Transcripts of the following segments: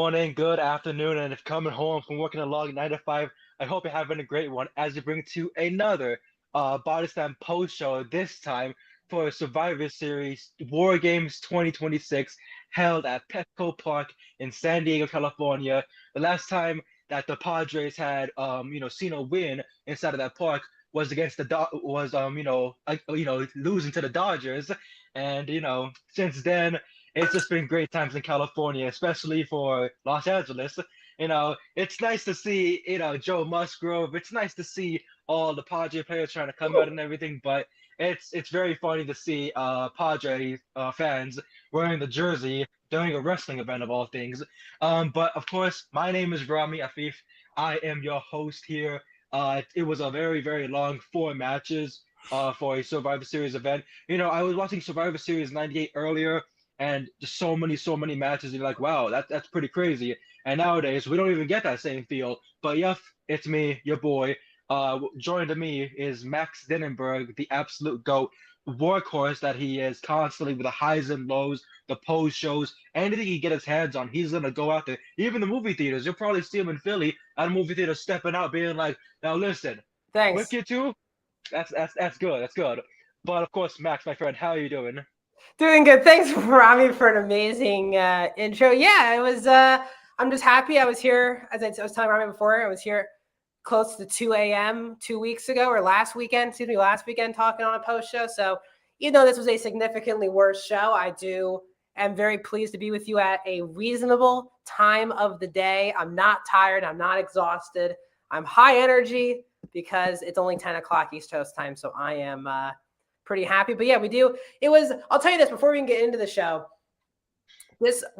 morning, good afternoon, and if coming home from working a long 9 to 5, I hope you're having a great one as we bring to another BodySlam post show, this time for Survivor Series War Games 2026, held at Petco Park in San Diego, California. The last time that the Padres had seen a win inside of that park was against the losing to the Dodgers, and since then it's just been great times in California, especially for Los Angeles. It's nice to see, Joe Musgrove. It's nice to see all the Padre players trying to come out and everything, but it's very funny to see Padre fans wearing the jersey during a wrestling event of all things. But of course, my name is Rami Afif. I am your host here. It was a very, very long 4 matches for a Survivor Series event. I was watching Survivor Series 98 earlier, and just so many matches. You're like, wow, that's pretty crazy. And nowadays we don't even get that same feel. But yes, it's me, your boy. Joining me is Max Denenberg, the absolute GOAT, workhorse that he is, constantly with the highs and lows, the post shows, anything he get his hands on, he's gonna go out there. Even the movie theaters, you'll probably see him in Philly at a movie theater stepping out, being like, "Now listen, Thanks. Wicked 2, that's good, that's good." But of course, Max, my friend, how are you doing? Doing good. Thanks, Rami, for an amazing intro. Yeah, it was. I'm just happy I was here. As I was telling Rami before, I was here close to 2 a.m. 2 weeks ago, or last weekend, talking on a post show. So, even though this was a significantly worse show, am very pleased to be with you at a reasonable time of the day. I'm not tired. I'm not exhausted. I'm high energy because it's only 10 o'clock East Coast time. So I am pretty happy. But yeah, I'll tell you this before we can get into the show.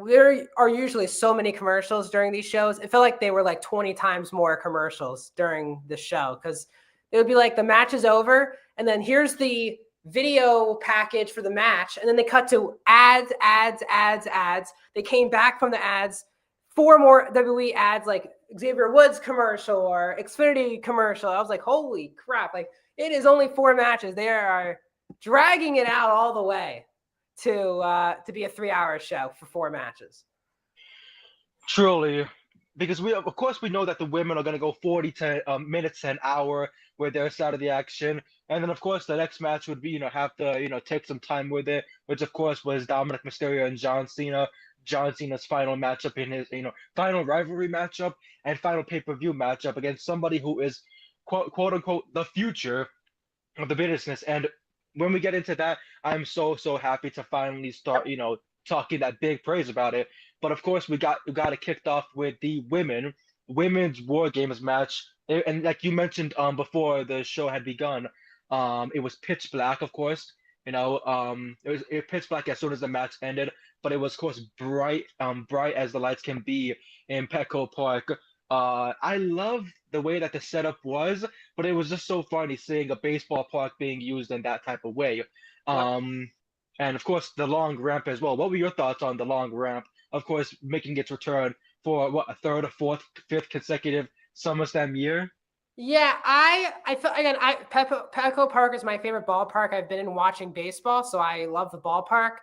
There are usually so many commercials during these shows. It felt like they were like 20 times more commercials during the show, because it would be like the match is over and then here's the video package for the match. And then they cut to ads. They came back from the ads, 4 more WWE ads, like Xavier Woods commercial or Xfinity commercial. I was like, holy crap. Like, it is only 4 matches. They are dragging it out all the way to be a 3-hour show for 4 matches. Truly, because of course, we know that the women are going to go 40 minutes to an hour with their side of the action, and then of course the next match would be have to take some time with it, which of course was Dominic Mysterio and John Cena. John Cena's final matchup in his final rivalry matchup and final pay-per-view matchup against somebody who is quote unquote the future of the business. And when we get into that, I'm so happy to finally start talking that big praise about it. But of course, we got it kicked off with the women's War Games match. And like you mentioned before the show had begun, it was pitch black, of course. It was pitch black as soon as the match ended, but it was, of course, bright as the lights can be in Petco Park. I love the way that the setup was, but it was just so funny seeing a baseball park being used in that type of way. Um, and of course, the long ramp as well. What were your thoughts on the long ramp? Of course, making its return for what, a third, a fourth, fifth consecutive SummerSlam year? Yeah, I feel again. Petco Park is my favorite ballpark. I've been in watching baseball, so I love the ballpark.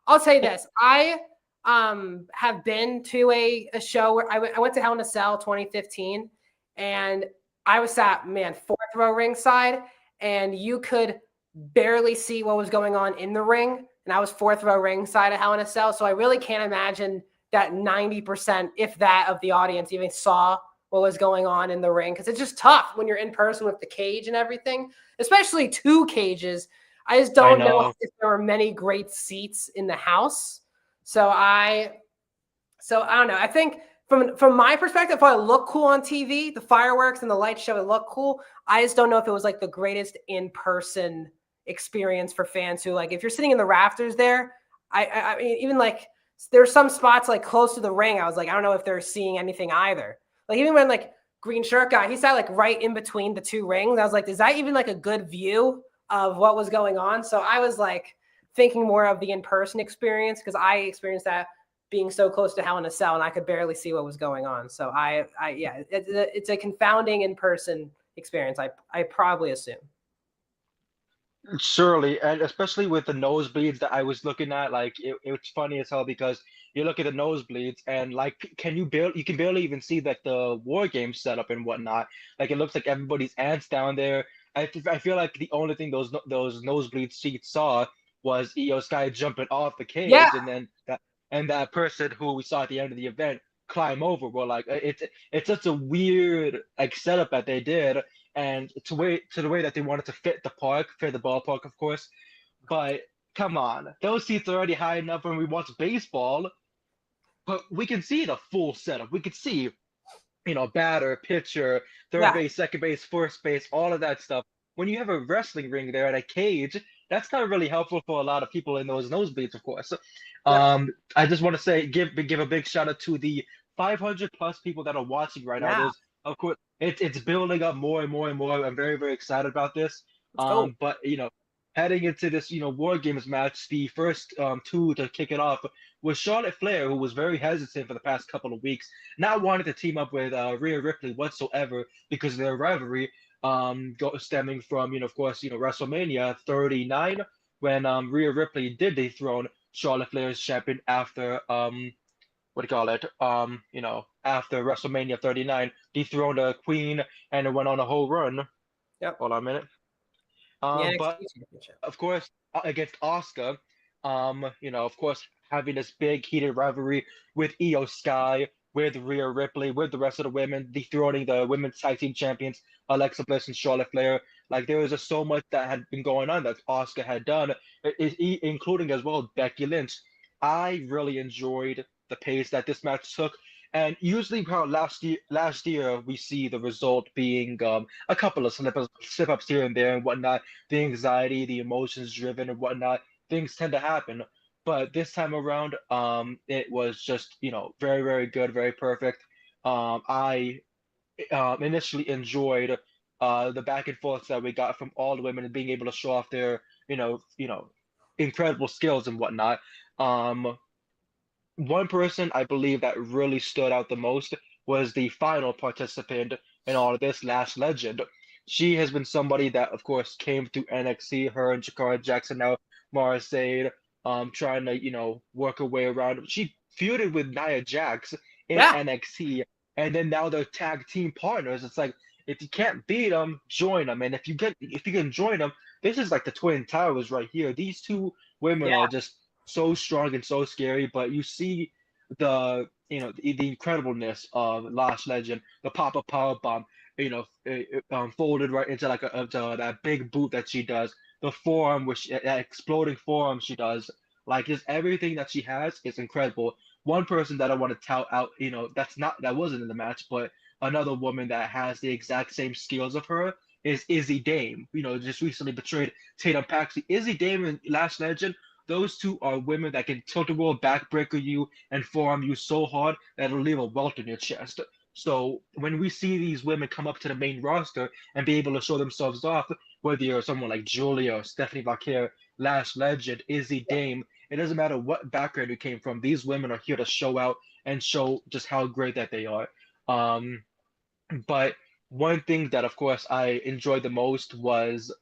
I'll say this: I have been to a show where I went to Hell in a Cell 2015, and I was sat 4th row ringside, and you could barely see what was going on in the ring, and I was 4th row ringside at Hell in a Cell, so I really can't imagine that 90%, if that, of the audience even saw what was going on in the ring, because it's just tough when you're in person with the cage and everything, especially 2 cages. I just I don't know know. if there were many great seats in the house. So I don't know. I think from my perspective, if I look cool on TV, the fireworks and the light show, it looked cool. I just don't know if it was like the greatest in-person experience for fans who, like, if you're sitting in the rafters there, I mean, even like there's some spots like close to the ring, I was like, I don't know if they're seeing anything either. Like, even when like green shirt guy, he sat like right in between the 2 rings. I was like, is that even like a good view of what was going on? So I was like thinking more of the in-person experience, because I experienced that being so close to Hell in a Cell and I could barely see what was going on. So it's a confounding in-person experience. I probably assume. Surely, and especially with the nosebleeds that I was looking at, like it's funny as hell because you look at the nosebleeds and like you can barely even see like the war game setup and whatnot. Like it looks like everybody's ants down there. I feel like the only thing those nosebleed seats saw was Io Sky jumping off the Yeah, cage, and then that person who we saw at the end of the event climb over. Well, like it's such a weird like setup that they did, and to the way that they wanted to fit the ballpark, of course. But come on, those seats are already high enough when we watch baseball, but we can see the full setup. We could see, batter, pitcher, third yeah, base, second base, first base, all of that stuff. When you have a wrestling ring there at a cage, that's not really helpful for a lot of people in those nosebleeds, of course. yeah. I just want to say, give a big shout out to the 500 plus people that are watching right now. Yeah. There's, of course, it's building up more and more and more. I'm very, very excited about this. Let's go. But heading into this, War Games match, the first two to kick it off was Charlotte Flair, who was very hesitant for the past couple of weeks, not wanting to team up with Rhea Ripley whatsoever because of their rivalry, stemming from, of course, WrestleMania 39 when Rhea Ripley did dethrone Charlotte Flair's champion after what do you call it? After WrestleMania 39, dethroned the Queen and it went on a whole run. Yep. Hold on a minute. The But NXT championship. of course, against Asuka, of course, having this big heated rivalry with Io Sky, with Rhea Ripley, with the rest of the women, dethroning the women's tag team champions, Alexa Bliss and Charlotte Flair. Like there was just so much that had been going on that Asuka had done, including as well Becky Lynch. I really enjoyed the pace that this match took. And usually, how last year we see the result being a couple of slip ups here and there and whatnot, the anxiety, the emotions driven and whatnot, things tend to happen. But this time around, it was just, very, very good, very perfect. I initially enjoyed the back and forth that we got from all the women and being able to show off their, incredible skills and whatnot. Um, One person I believe that really stood out the most was the final participant in all of this, Lash Legend. She has been somebody that, of course, came through NXT, her and Jakara Jackson, now Morrissey, trying to, work her way around. She feuded with Nia Jax in Yeah. NXT, and then now they're tag team partners. It's like, if you can't beat them, join them. And if you can join them, this is like the Twin Towers right here. These two women Yeah. are just so strong and so scary, but you see the incredibleness of Lash Legend, the pop-up power bomb, folded right into into that big boot that she does, the forearm, which that exploding forearm she does, like just everything that she has is incredible. One person that I want to tout out, that wasn't in the match, but another woman that has the exact same skills of her is Izzy Dame. Just recently betrayed Tatum Paxley. Izzy Dame and Lash Legend, those two are women that can tilt a world backbreaker you and forearm you so hard that it'll leave a welt in your chest. So when we see these women come up to the main roster and be able to show themselves off, whether you're someone like Julia or Stephanie Vaquer, Lash Legend, Izzy Dame, it doesn't matter what background you came from. These women are here to show out and show just how great that they are. Um, but one thing that, of course, I enjoyed the most was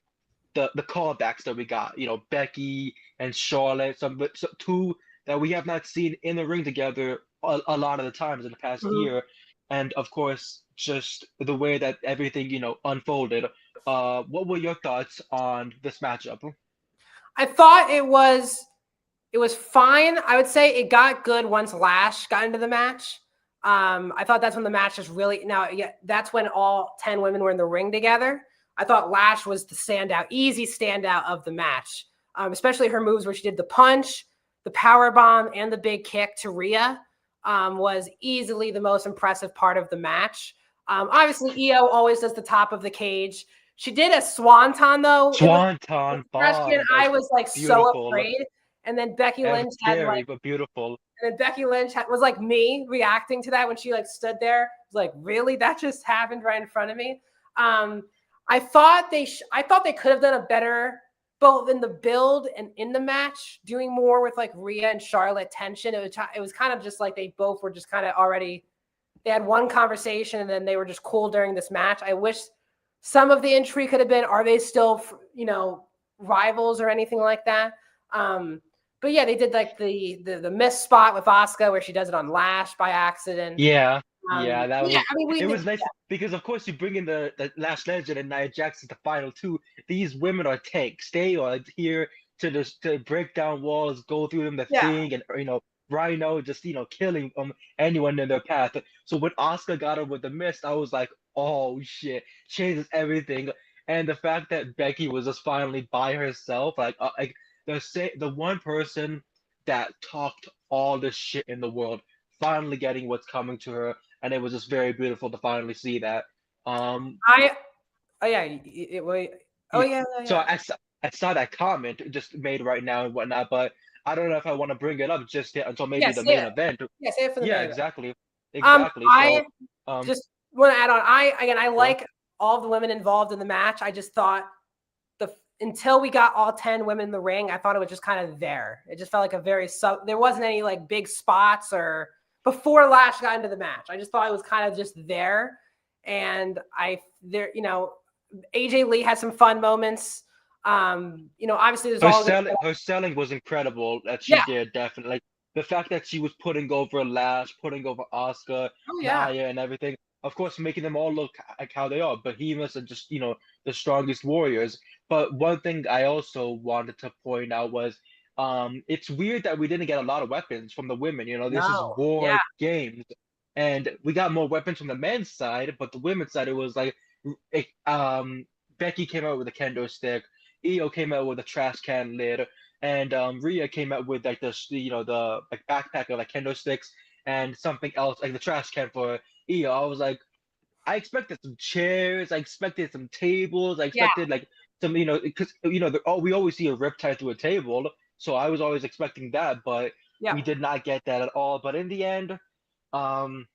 the callbacks that we got. Becky and Charlotte, some two that we have not seen in the ring together a lot of the times in the past Mhm. year, and of course, just the way that everything unfolded. What were your thoughts on this matchup? I thought it was fine. I would say it got good once Lash got into the match. I thought that's when the match was really now. Yeah, that's when all 10 women were in the ring together. I thought Lash was the standout, easy standout of the match, especially her moves where she did the punch, the power bomb, and the big kick to Rhea was easily the most impressive part of the match. Obviously, Io always does the top of the cage. She did a swanton though. It was Swanton freshman. bomb. That I was was like so beautiful. afraid. And then Becky And Lynch had scary, like, but beautiful. and then Becky Lynch was like me reacting to that when she like stood there. It was like, really? That just happened right in front of me. Um, I thought they could have done a better both in the build and in the match, doing more with like Rhea and Charlotte tension. It was kind of just like they both were just kind of already. They had one conversation and then they were just cool during this match. I wish some of the intrigue could have been: are they still, rivals or anything like that. But yeah, they did like the miss spot with Asuka where she does it on Lash by accident. Yeah, yeah, that Yeah, was I mean, it was nice because of course you bring in the Last Legend and Nia Jax the final two. These women are tanks. They are here to break down walls, go through them the yeah, thing, and Rhino just killing anyone in their path. So when Asuka got her with the mist, I was like, oh shit, changes everything. And the fact that Becky was just finally by herself, like the one person that talked all this shit in the world finally getting what's coming to her, and it was just very beautiful to finally see that. Um, oh yeah, oh yeah. yeah, So yeah. I saw that comment just made right now and whatnot, but I don't know if I want to bring it up just yet until Yeah, maybe the say main it. event. Yeah, say it for the Yeah, main event. exactly, exactly. I So, um, just want to add on. I go on. like all the women involved in the match. I just thought until we got all 10 women in the ring, I thought it was just kind of there. It just felt like a very there wasn't any like big spots or before Lash got into the match. I just thought it was kind of just there. And AJ Lee had some fun moments. Obviously there's all Her selling was incredible that she yeah. did, definitely. Like the fact that she was putting over Lash, putting over Asuka, Oh yeah. Nia, and everything. Of course, making them all look like how they are, behemoths and just the strongest warriors. But one thing I also wanted to point out was, it's weird that we didn't get a lot of weapons from the women. This is No. Yeah. war games, and we got more weapons from the men's side, but the women's side it was like, Becky came out with a kendo stick. Io came out with a trash can lid, and Rhea came out with like the like backpack of like kendo sticks and something else like the trash can for Io. I was like, I expected some chairs, I expected some tables, I Yeah. expected like some because we always see a riptide through a table, so I was always expecting that, but Yeah. we did not get that at all. But in the end, um,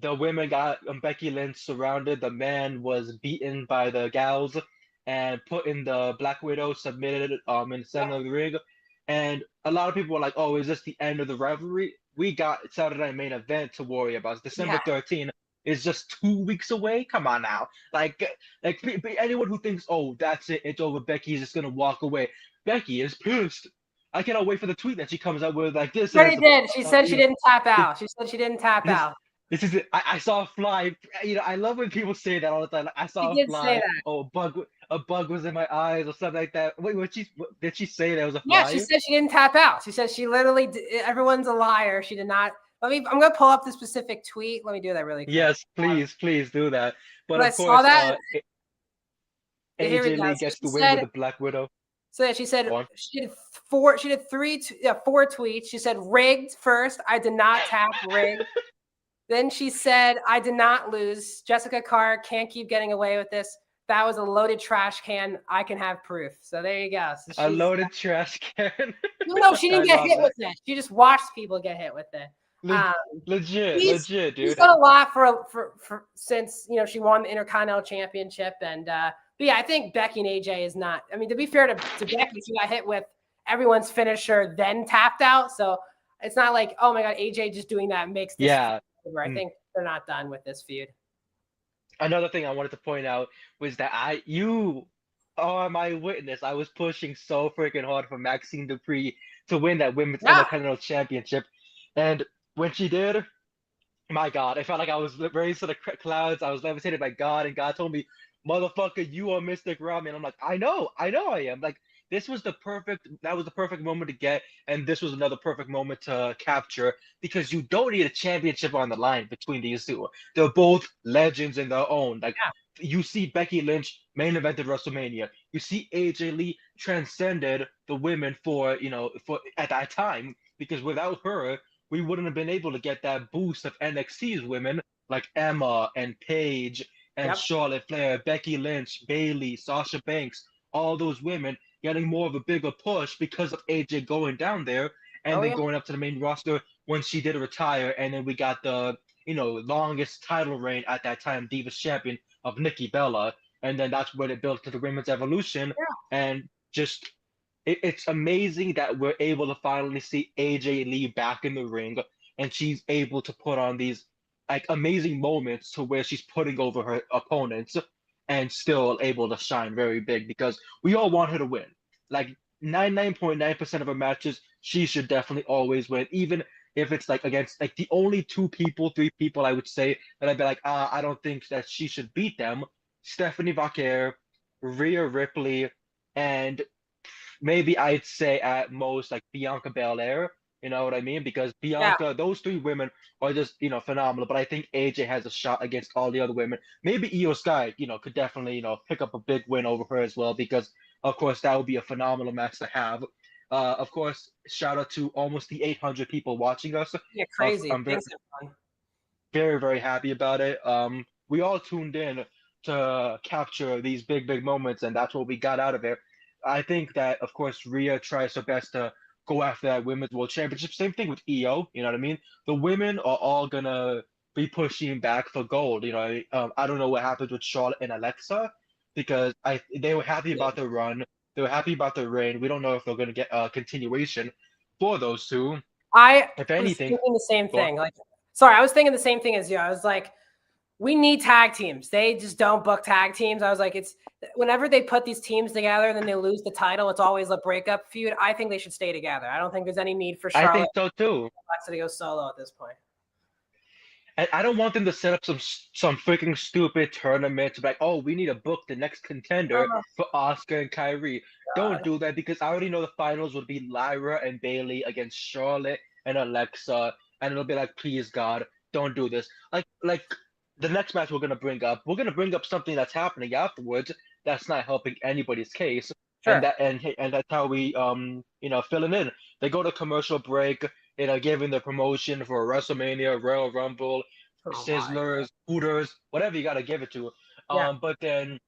the women got Becky Lynch surrounded. The man was beaten by the gals and put in the Black Widow, submitted in the center of the ring. And a lot of people were like, "Oh, is this the end of the rivalry?" We got Saturday Night Main Event to worry about. December Yeah. 13th is just 2 weeks away. Come on now, like anyone who thinks, "Oh, that's it, it's over," Becky's just gonna walk away. Becky is pissed. I cannot wait for the tweet that she comes up with. Like this She already is, did. She said she you know, didn't tap this, out. She said she didn't tap this out. this is it. I saw a fly. I love when people say that all the time. Like, I She saw a did say fly. that. Oh, a bug was in my eyes or something like that. Wait, did she say there was a Yeah, she fly? said she didn't tap out. She said she literally everyone's a liar. She did not. I'm gonna pull up the specific tweet. Let me do that really quick. Yes, please do that. But But I of saw course, that. Here we AJ go. Lee So gets the she win with said. the Black Widow. So she said Go on. she did four. She did four tweets. She said rigged first. I did not tap rigged. Then she said I did not lose. Jessica Carr can't keep getting away with this. That was a loaded trash can. I can have proof. So there you go. So A she's loaded trash can. no, she I didn't get love hit that. with it. She just watched people get hit with it. Le- Um, legit, he's dude. done a lot for since she won the Intercontinental Championship, and but yeah, I think Becky and AJ is not. I mean, to be fair to Becky, she got hit with everyone's finisher, then tapped out. So it's not like, oh my god, AJ just doing that makes this Yeah. feud over. I think they're not done with this feud. Another thing I wanted to point out was that you are my witness. I was pushing so freaking hard for Maxine Dupree to win that Women's Yeah, Intercontinental Championship, and when she did, my God, I felt like I was raised to the clouds. I was levitated by God, and God told me, "Motherfucker, you are Mystic Rami." And I'm like, I know, I am. Like that was the perfect moment to get, and this was another perfect moment to capture because you don't need a championship on the line between these two. They're both legends in their own. Like yeah, you see Becky Lynch main evented WrestleMania. You see AJ Lee transcended the women for at that time because without her we wouldn't have been able to get that boost of NXT's women like Emma and Paige and yep, Charlotte Flair, Becky Lynch, Bayley, Sasha Banks, all those women getting more of a bigger push because of AJ going down there and oh then yeah, going up to the main roster when she did retire. And then we got the longest title reign at that time, Divas champion of Nikki Bella. And then that's when it built to the women's evolution. yeah, And just it's amazing that we're able to finally see AJ Lee back in the ring and she's able to put on these like amazing moments to where she's putting over her opponents. and still able to shine very big because we all want her to win. Like 99.9% of her matches, she should definitely always win, even if it's like against like the only two people, three people I would say that I'd be like, I don't think that she should beat them. Stephanie Vaquer, Rhea Ripley, and maybe I'd say at most like Bianca Belair. You know what I mean? Because Yeah. Bianca, those three women are just, phenomenal. But I think AJ has a shot against all the other women. Maybe Io Sky, could definitely, pick up a big win over her as well, because of course that would be a phenomenal match to have. Of course, shout out to almost the 800 people watching us. Yeah, crazy. I'm very, Thanks, everyone. very, very happy about it. We all tuned in to capture these big, big moments, and that's what we got out of it. I think that, of course, Rhea tries her best to go after that women's world championship. Same thing with EO, you know what I mean? The women are all gonna be pushing back for gold. I don't know what happened with Charlotte and Alexa because they were happy about the run, they were happy about the reign. We don't know if they're gonna get a continuation for those two. I If was anything, thinking the same go on. thing. Like, sorry, I was thinking the same thing as you. I was like, we need tag teams. They just don't book tag teams. I was like, it's whenever they put these teams together and then they lose the title, it's always a breakup feud. I think they should stay together. I don't think there's any need for I Charlotte think so too. and Alexa to go solo at this point. And I don't want them to set up some freaking stupid tournament to be like, oh, we need to book the next contender Oh for Oscar and Kyrie. Don't God. do that because I already know the finals would be Lyra and Bailey against Charlotte and Alexa, and it'll be like, please God, don't do this. Like the next match we're gonna bring up something that's happening afterwards that's not helping anybody's case, and Sure. that's how we fill it in. They go to commercial break, giving the promotion for WrestleMania, Royal Rumble, Oh my. Sizzlers, Hooters, whatever you got to give it to. Yeah. But then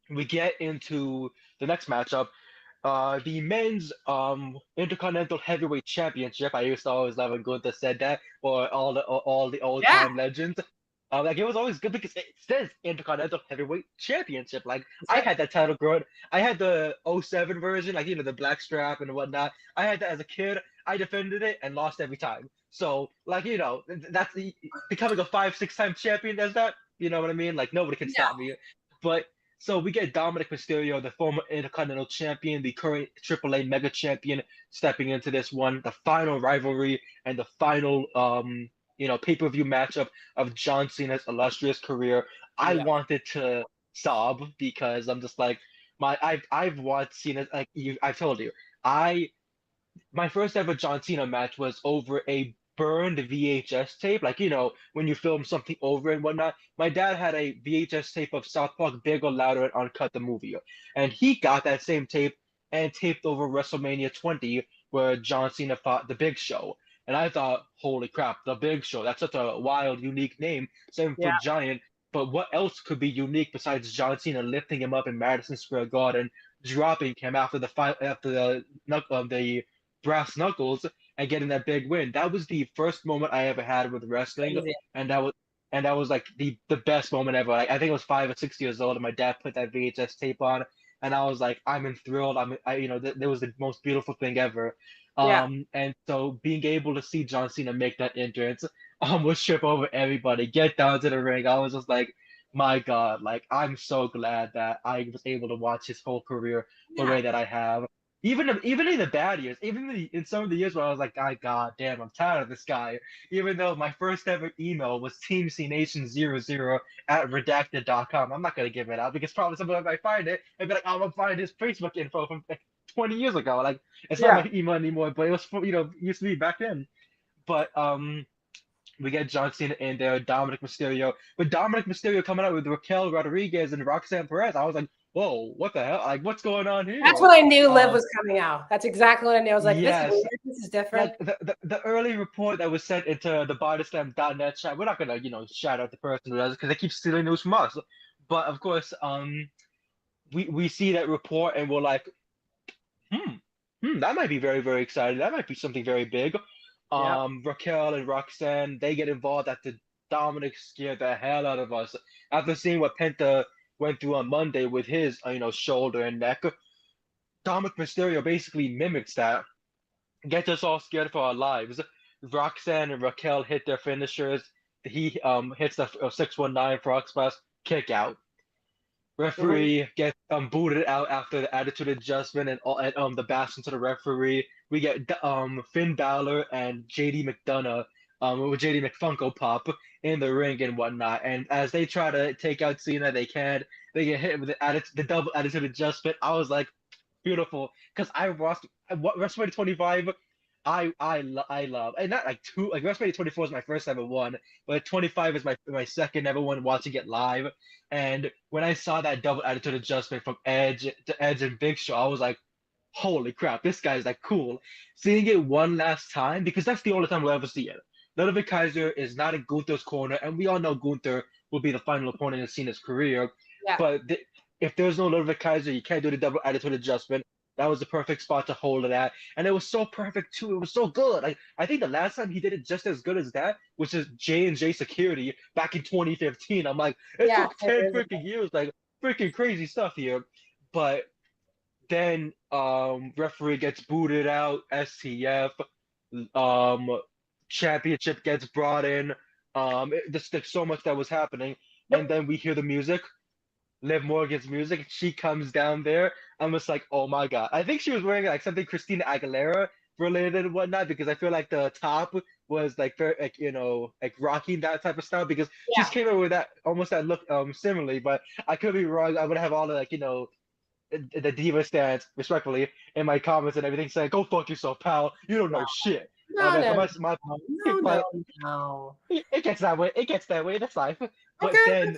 we get into the next matchup, the men's Intercontinental Heavyweight Championship. I used to always love when Gunther said that, or all the old Yeah. time legends. Like it was always good because it says Intercontinental Heavyweight Championship. Like I Right. had that title growing. I had the '07 version, like the black strap and whatnot. I had that as a kid. I defended it and lost every time. So like that's becoming a 5, 6 time champion. Does that? You know what I mean? Like nobody can No. stop me. But so we get Dominic Mysterio, the former Intercontinental Champion, the current AAA Mega Champion, stepping into this one, the final rivalry and the final pay-per-view matchup of John Cena's illustrious career. I Yeah. wanted to sob because I'm just like I've watched Cena, like I've told you. I My first ever John Cena match was over a burned VHS tape. Like, when you film something over and whatnot. My dad had a VHS tape of South Park Bigger, Louder, and Uncut the movie. And he got that same tape and taped over WrestleMania 20, where John Cena fought The Big Show. And I thought, holy crap, The Big Show. That's such a wild, unique name. 7 foot Yeah. giant. But what else could be unique besides John Cena lifting him up in Madison Square Garden, dropping him after the brass knuckles and getting that big win. That was the first moment I ever had with wrestling, Crazy. and that was like the best moment ever. Like, I think I was 5 or 6 years old, and my dad put that VHS tape on, and I was like, I'm enthralled. That was the most beautiful thing ever. Yeah. And so being able to see John Cena make that entrance, almost trip over everybody, get down to the ring, I was just like, my God, like I'm so glad that I was able to watch his whole career the Yeah. way that I have. Even in the bad years, even in some of the years where I was like, God damn, I'm tired of this guy. Even though my first ever email was teamcnation00 at redacted.com. I'm not gonna give it out because probably somebody might find it and be like, I'm gonna find his Facebook info from like 20 years ago. Like it's not Yeah. my email anymore, but it was used to be back then. But we get John Cena in there, Dominic Mysterio. But Dominic Mysterio coming out with Raquel Rodriguez and Roxanne Perez. I was like, whoa, what the hell? Like, what's going on That's here? when I knew Liv Um, was coming out. That's exactly what I knew. I was like, this is yes, weird. This is different. like the early report that was sent into the BodySlamNet chat. We're not gonna shout out the person who does it because they keep stealing news from us. But of course, we see that report and we're like, hmm, that might be very, very exciting. That might be something very big. Yeah. Raquel and Roxanne, they get involved after Dominic scared the hell out of us. After seeing what Penta went through on Monday with his, shoulder and neck, Dominic Mysterio basically mimics that, gets us all scared for our lives. Roxanne and Raquel hit their finishers. He hits the 619 frog splash, kick out. Mhm. Referee gets booted out after the attitude adjustment and all and the bash into the referee. We get Finn Balor and JD McDonough with JD McFunko Pop in the ring and whatnot. And as they try to take out Cena, they can't. They get hit with the double attitude adjustment. I was like, beautiful, because I watched what WrestleMania 25. I love, and not like two, like WrestleMania 24 is my first ever one, but 25 is my second ever one watching it live. And when I saw that double attitude adjustment from Edge and Big Show, I was like, holy crap, this guy's like cool. Seeing it one last time, because that's the only time we'll ever see it. Ludwig Kaiser is not in Gunther's corner, and we all know Gunther will be the final opponent in Cena's career. Yeah. But if there's no Ludwig Kaiser, you can't do the double attitude adjustment. That was the perfect spot to hold it at. And it was so perfect too. It was so good. I think the last time he did it just as good as that, which is J&J Security back in 2015. I'm like, it Yeah. took 10 freaking years, like freaking crazy stuff here. But then referee gets booted out, STF, um championship gets brought in. There's so much that was happening. And Yep. then we hear the music. Liv Morgan's music. She comes down there. I'm just like, oh my God. I think she was wearing like something Christina Aguilera related and whatnot because I feel like the top was like very like like rocking that type of style because she Yeah. just came up with that almost that look similarly, but I could be wrong. I would have all the like the diva stance respectfully in my comments and everything saying, "Go fuck yourself, pal. You don't No. know shit." No. Like No. my No. No. No. but No. it gets that way. It gets that way. That's life. But Okay. then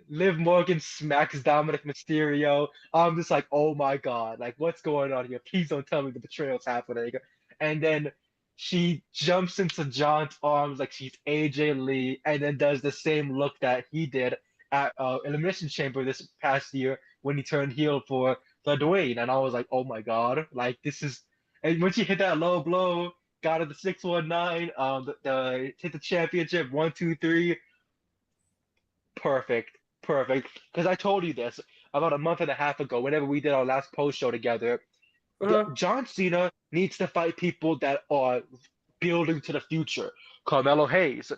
Liv Morgan smacks Dominic Mysterio. I'm just like, oh my God, like what's going on here? Please don't tell me the betrayal's happening. And then she jumps into John's arms like she's AJ Lee, and then does the same look that he did at Elimination Chamber this past year when he turned heel for the Dwayne. And I was like, oh my God, like this is. And when she hit that low blow, got it the 619, hit the championship 1, 2, 3. Perfect. Perfect. Because I told you this about a month and a half ago, whenever we did our last post show together. Mhm. John Cena needs to fight people that are building to the future. Carmelo Hayes,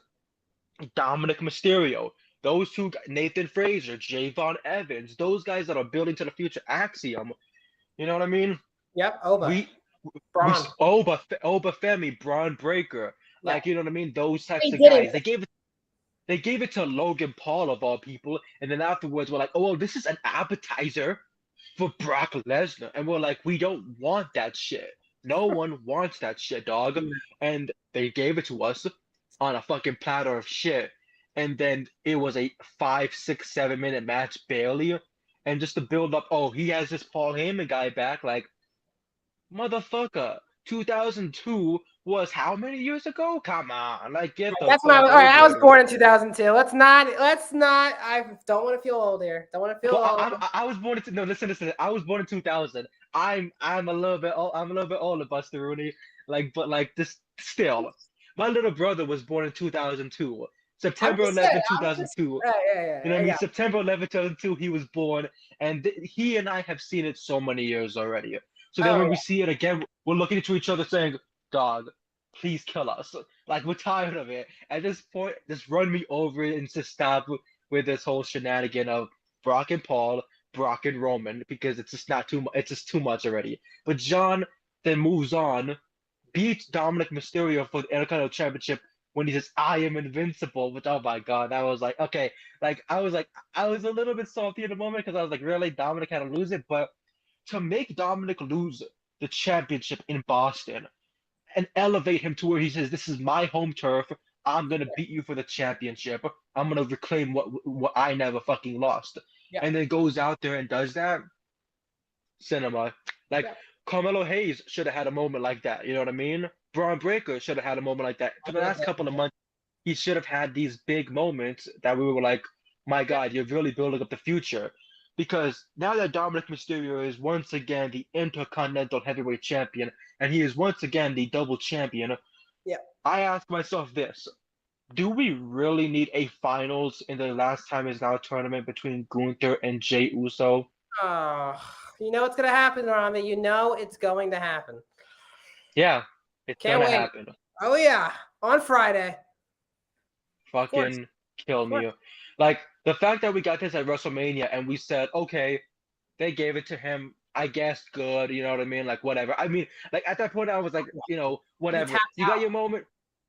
Dominic Mysterio, those two, Nathan Frazier, Javon Evans, those guys that are building to the future. Axiom, you know what I mean? Yep. Oba. We we Braun. Oba Femi, Braun Breaker, Yeah. like you know what I mean? Those They types of didn't. guys. They gave it to Logan Paul of all people, and then afterwards we're like, oh, well, this is an appetizer for Brock Lesnar, and we're like, we don't want that shit. No one wants that shit, dog. And they gave it to us on a fucking platter of shit, and then it was a 5, 6, 7 minute match barely, and just to build up. Oh, he has this Paul Heyman guy back, like motherfucker. 2002 was how many years ago? Come on, like get the That's not fuck all right. I over was it. born in 2002. Let's not. Let's not. I don't want to feel old here. Don't want to feel But old. I was born in no listen. I was born in 2000. I'm a little bit I'm a little bit older, Buster Rooney. Like, but like this still, my little brother was born in 2002, I'm September just saying. 11th, I'm just. 2002. Yeah. Yeah. You know Yeah. what I mean? Yeah. September 11th, 2002, he was born, and he and I have seen it so many years already. So then Oh when yeah. we see it again, we're looking into each other saying, "Dog, please kill us. Like we're tired of it. At this point, just run me over it and just stop with this whole shenanigan of Brock and Paul, Brock and Roman, because it's just not too much. It's just too much already." But John then moves on, beats Dominic Mysterio for the Intercontinental Championship when he says, "I am invincible," which, oh my God, that was like, okay. I was a little bit salty in the moment because I was like, really, Dominic had to lose it. But to make Dominic lose the championship in Boston and elevate him to where he says, "This is my home turf. I'm gonna beat you for the championship. I'm gonna reclaim what I never fucking lost." Yeah. And then goes out there and does that. Cinema. Like Yeah. Carmelo Hayes should have had a moment like that. You know what I mean? Braun Breaker should have had a moment like that. For the last couple of months, he should have had these big moments that we were like, my Yeah. God, you're really building up the future. Because now that Dominic Mysterio is once again the Intercontinental Heavyweight Champion, and he is once again the double champion, Yeah. I ask myself this. Do we really need a finals in the last time is now tournament between Gunther and Jey Uso? Oh, you know what's gonna happen, Rami. You know it's going to happen. Yeah, it's Can't gonna wait. happen. Oh yeah, on Friday. Of course. Fucking kill Of course. me. Like the fact that we got this at WrestleMania and we said, okay, they gave it to him. I guess good, you know what I mean? Like whatever. I mean, like at that point, I was like, He whatever. tapped You got out. your moment.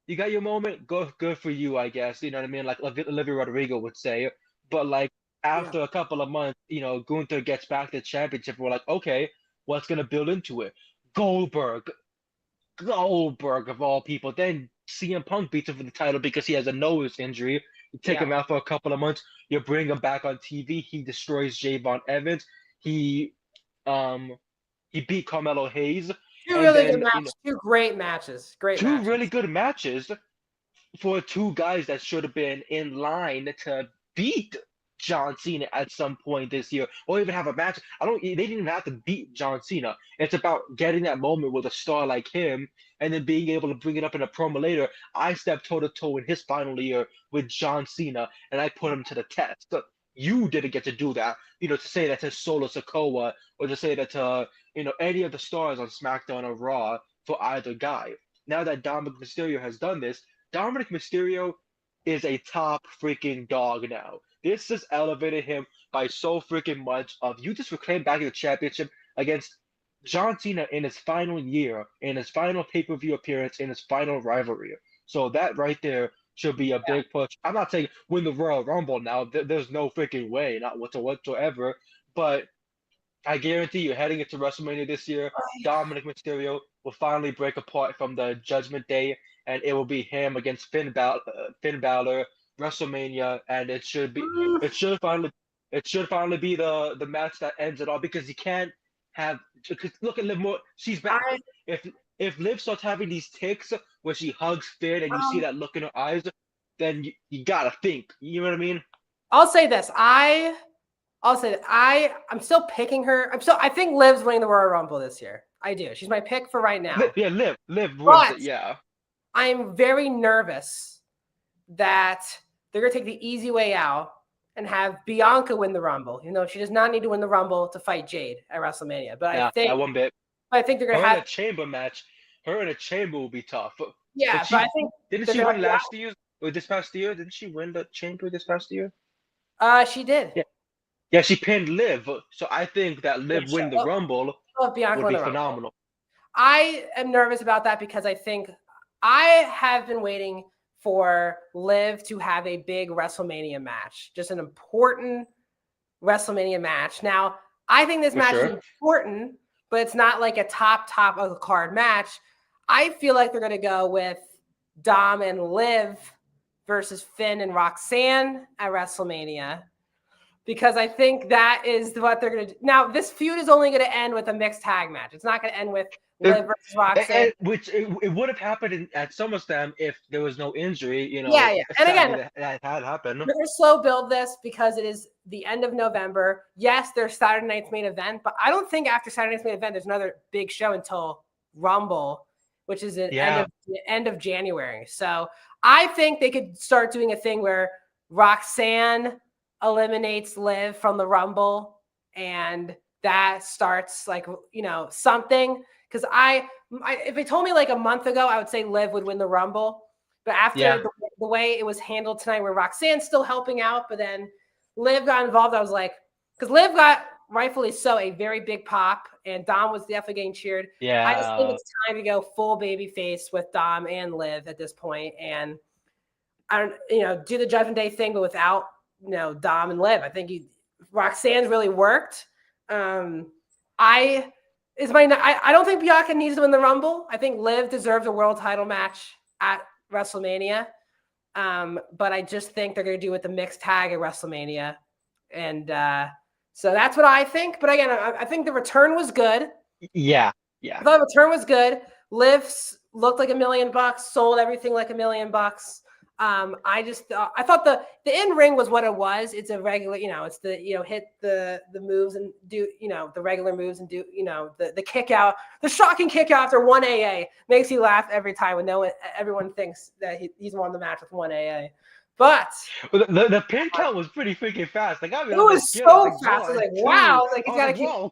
You got your moment. Good for you, I guess. You know what I mean? Like Olivia Rodrigo would say. But like Yeah. after a couple of months, Gunther gets back the championship. We're like, okay, what's gonna build into it? Goldberg, Goldberg of all people. Then CM Punk beats him for the title because he has a nose injury. You take Yeah. him out for a couple of months. You bring him back on TV. He destroys Javon Evans. He um he beat Carmelo Hayes, Two and really good then matches. Two great matches. Great two really matches. good matches for two guys that should have been in line to beat John Cena at some point this year, or even have a match. They didn't even have to beat John Cena. It's about getting that moment with a star like him, and then being able to bring it up in a promo later. I stepped toe to toe in his final year with John Cena, and I put him to the test. So you didn't get to do that, to say that to Solo Sikoa, or to say that to any of the stars on SmackDown or Raw for either guy. Now that Dominic Mysterio has done this, Dominic Mysterio is a top freaking dog now. This has elevated him by so freaking much. You just reclaimed back the championship against John Cena in his final year, in his final pay-per-view appearance, in his final rivalry. So that right there should be a big push. I'm not saying win the Royal Rumble now. There's no freaking way, not whatsoever. But I guarantee you, heading into WrestleMania this year, Dominic Mysterio will finally break apart from the Judgment Day, and it will be him against Finn Balor, WrestleMania, and it should finally be the match that ends it all because you can't have. Because look at Liv Morgan, she's back. I If Liv starts having these tics where she hugs Finn and you see that look in her eyes, then you gotta think. You know what I mean? I'll say this. I'll say that I'm still picking her. I think Liv's winning the Royal Rumble this year. I do. She's my pick for right now. Yeah, Liv But wins it. Yeah. I'm very nervous that they're gonna take the easy way out and have Bianca win the Rumble. She does not need to win the Rumble to fight Jade at WrestleMania. But Yeah, that one bit. I think they're gonna Her in have a chamber match. Her in a chamber will be tough. yeah. But I think Didn't she win last year or this past year? Didn't she win the chamber this past year? She did. Yeah. Yeah, she pinned Liv. So I think that Liv win the Rumble would be phenomenal. I am nervous about that because I think I have been waiting for Liv to have a big WrestleMania match, just an important WrestleMania match. Now, I think this match is important, but it's not like a top of the card match. I feel like they're going to go with Dom and Liv versus Finn and Roxanne at WrestleMania because I think that is what they're going to do. Now, this feud is only going to end with a mixed tag match. It's not going to end with Liv versus Roxanne. Which it would have happened at SummerSlam if there was no injury, Yeah. And again, that had happened. They're going to slow build this because it is the end of November. Yes, there's Saturday night's main event, but I don't think after Saturday night's main event, there's another big show until Rumble, which is the end of January. So I think they could start doing a thing where Roxanne eliminates Liv from the Rumble, and that starts something. Because if they told me like a month ago, I would say Liv would win the Rumble. But after the way it was handled tonight, where Roxanne's still helping out, but then Liv got involved, I was like, because Liv got rightfully so a very big pop, and Dom was definitely getting cheered. Yeah, I just think it's time to go full baby face with Dom and Liv at this point, and I don't, do the Judgment Day thing, but without Dom and Liv. I think Roxanne's really worked. I don't think Bianca needs to win the Rumble. I think Liv deserves a world title match at WrestleMania. But I just think they're going to do with the mixed tag at WrestleMania. And so that's what I think. But again, I think the return was good. Yeah. I thought the return was good. Liv looked like $1 million, sold everything like $1 million. I thought the in ring was what it was. It's a regular, it's the hit the moves and do the regular moves and do the kick out, the shocking kick out after 1 AA makes you laugh every time when everyone thinks that he's won the match with 1 AA. But the pin count was pretty freaking fast. Like it was so fast. I was like, wow! Like he's got to keep. I'll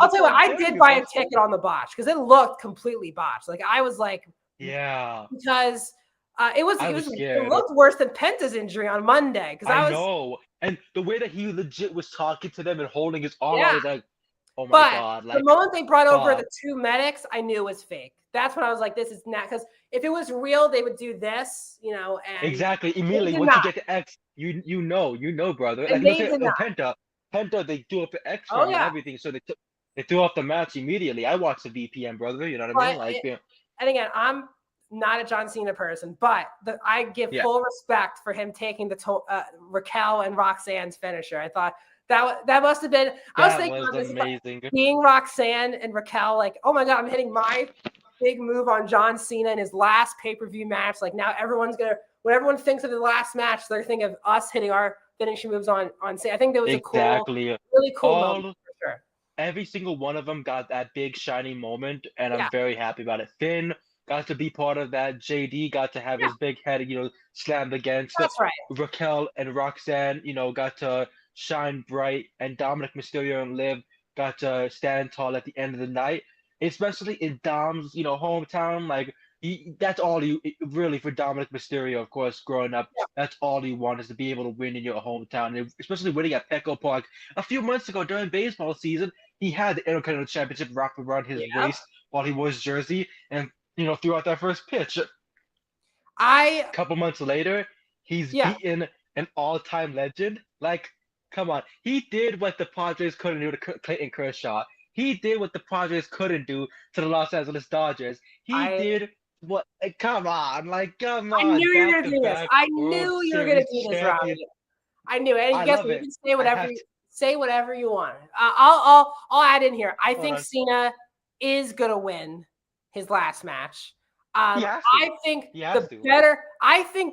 tell you what, I did buy a ticket on the botch because it looked completely botched. Like I was like, yeah, because It I was scared. looked worse than Penta's injury on Monday because I I was know. And the way that he legit was talking to them and holding his arm, I yeah. was like, oh my But God, the like, moment they brought over fuck. the 2 medics, I knew it was fake. That's when I was like, this is not because if it was real, they would do this, and Exactly. they Immediately, did once you not. get to X, you know, brother. Like And let's they say did not. Penta, they do up the X Oh from and yeah. everything, so they threw off the match immediately. I watched the VPN, brother. You know what I mean? But Like, yeah, and again, I'm not a John Cena person, but I give yeah, full respect for him taking the Raquel and Roxanne's finisher. I thought that must have been. I was that thinking was about this amazing. being Roxanne and Raquel. Like, oh my God, I'm hitting my big move on John Cena in his last pay-per-view match. Like now, when everyone thinks of the last match, they're thinking of us hitting our finishing moves on Cena. I think that was a cool, Exactly. really cool moment for sure. Every single one of them got that big shining moment, and I'm Yeah, very happy about it. Finn got to be part of that. JD got to have yeah, his big head, slammed against. that's right. Raquel and Roxanne, got to shine bright, and Dominic Mysterio and Liv got to stand tall at the end of the night, especially in Dom's, hometown. Like that's all you really for Dominic Mysterio, of course, growing up. Yeah, That's all he wanted is to be able to win in your hometown, and especially winning at Petco Park a few months ago during baseball season. He had the Intercontinental Championship wrapped around his yeah. waist while he wore his jersey, and threw out that first pitch. A I couple months later, he's yeah. beaten an all-time legend. Like, come on, he did what the Padres couldn't do to Clayton Kershaw. He did what the Padres couldn't do to the Los Angeles Dodgers. He I did what? Come on, come I knew on, you were back gonna to do this. back I World knew you were gonna Series do this, champion. Rami. I knew it. I And guess love what? You it. can say I whatever have to. say whatever you want. I'll add in here. I Hold think on. Cena is gonna win his last match. He has to. I think He has to.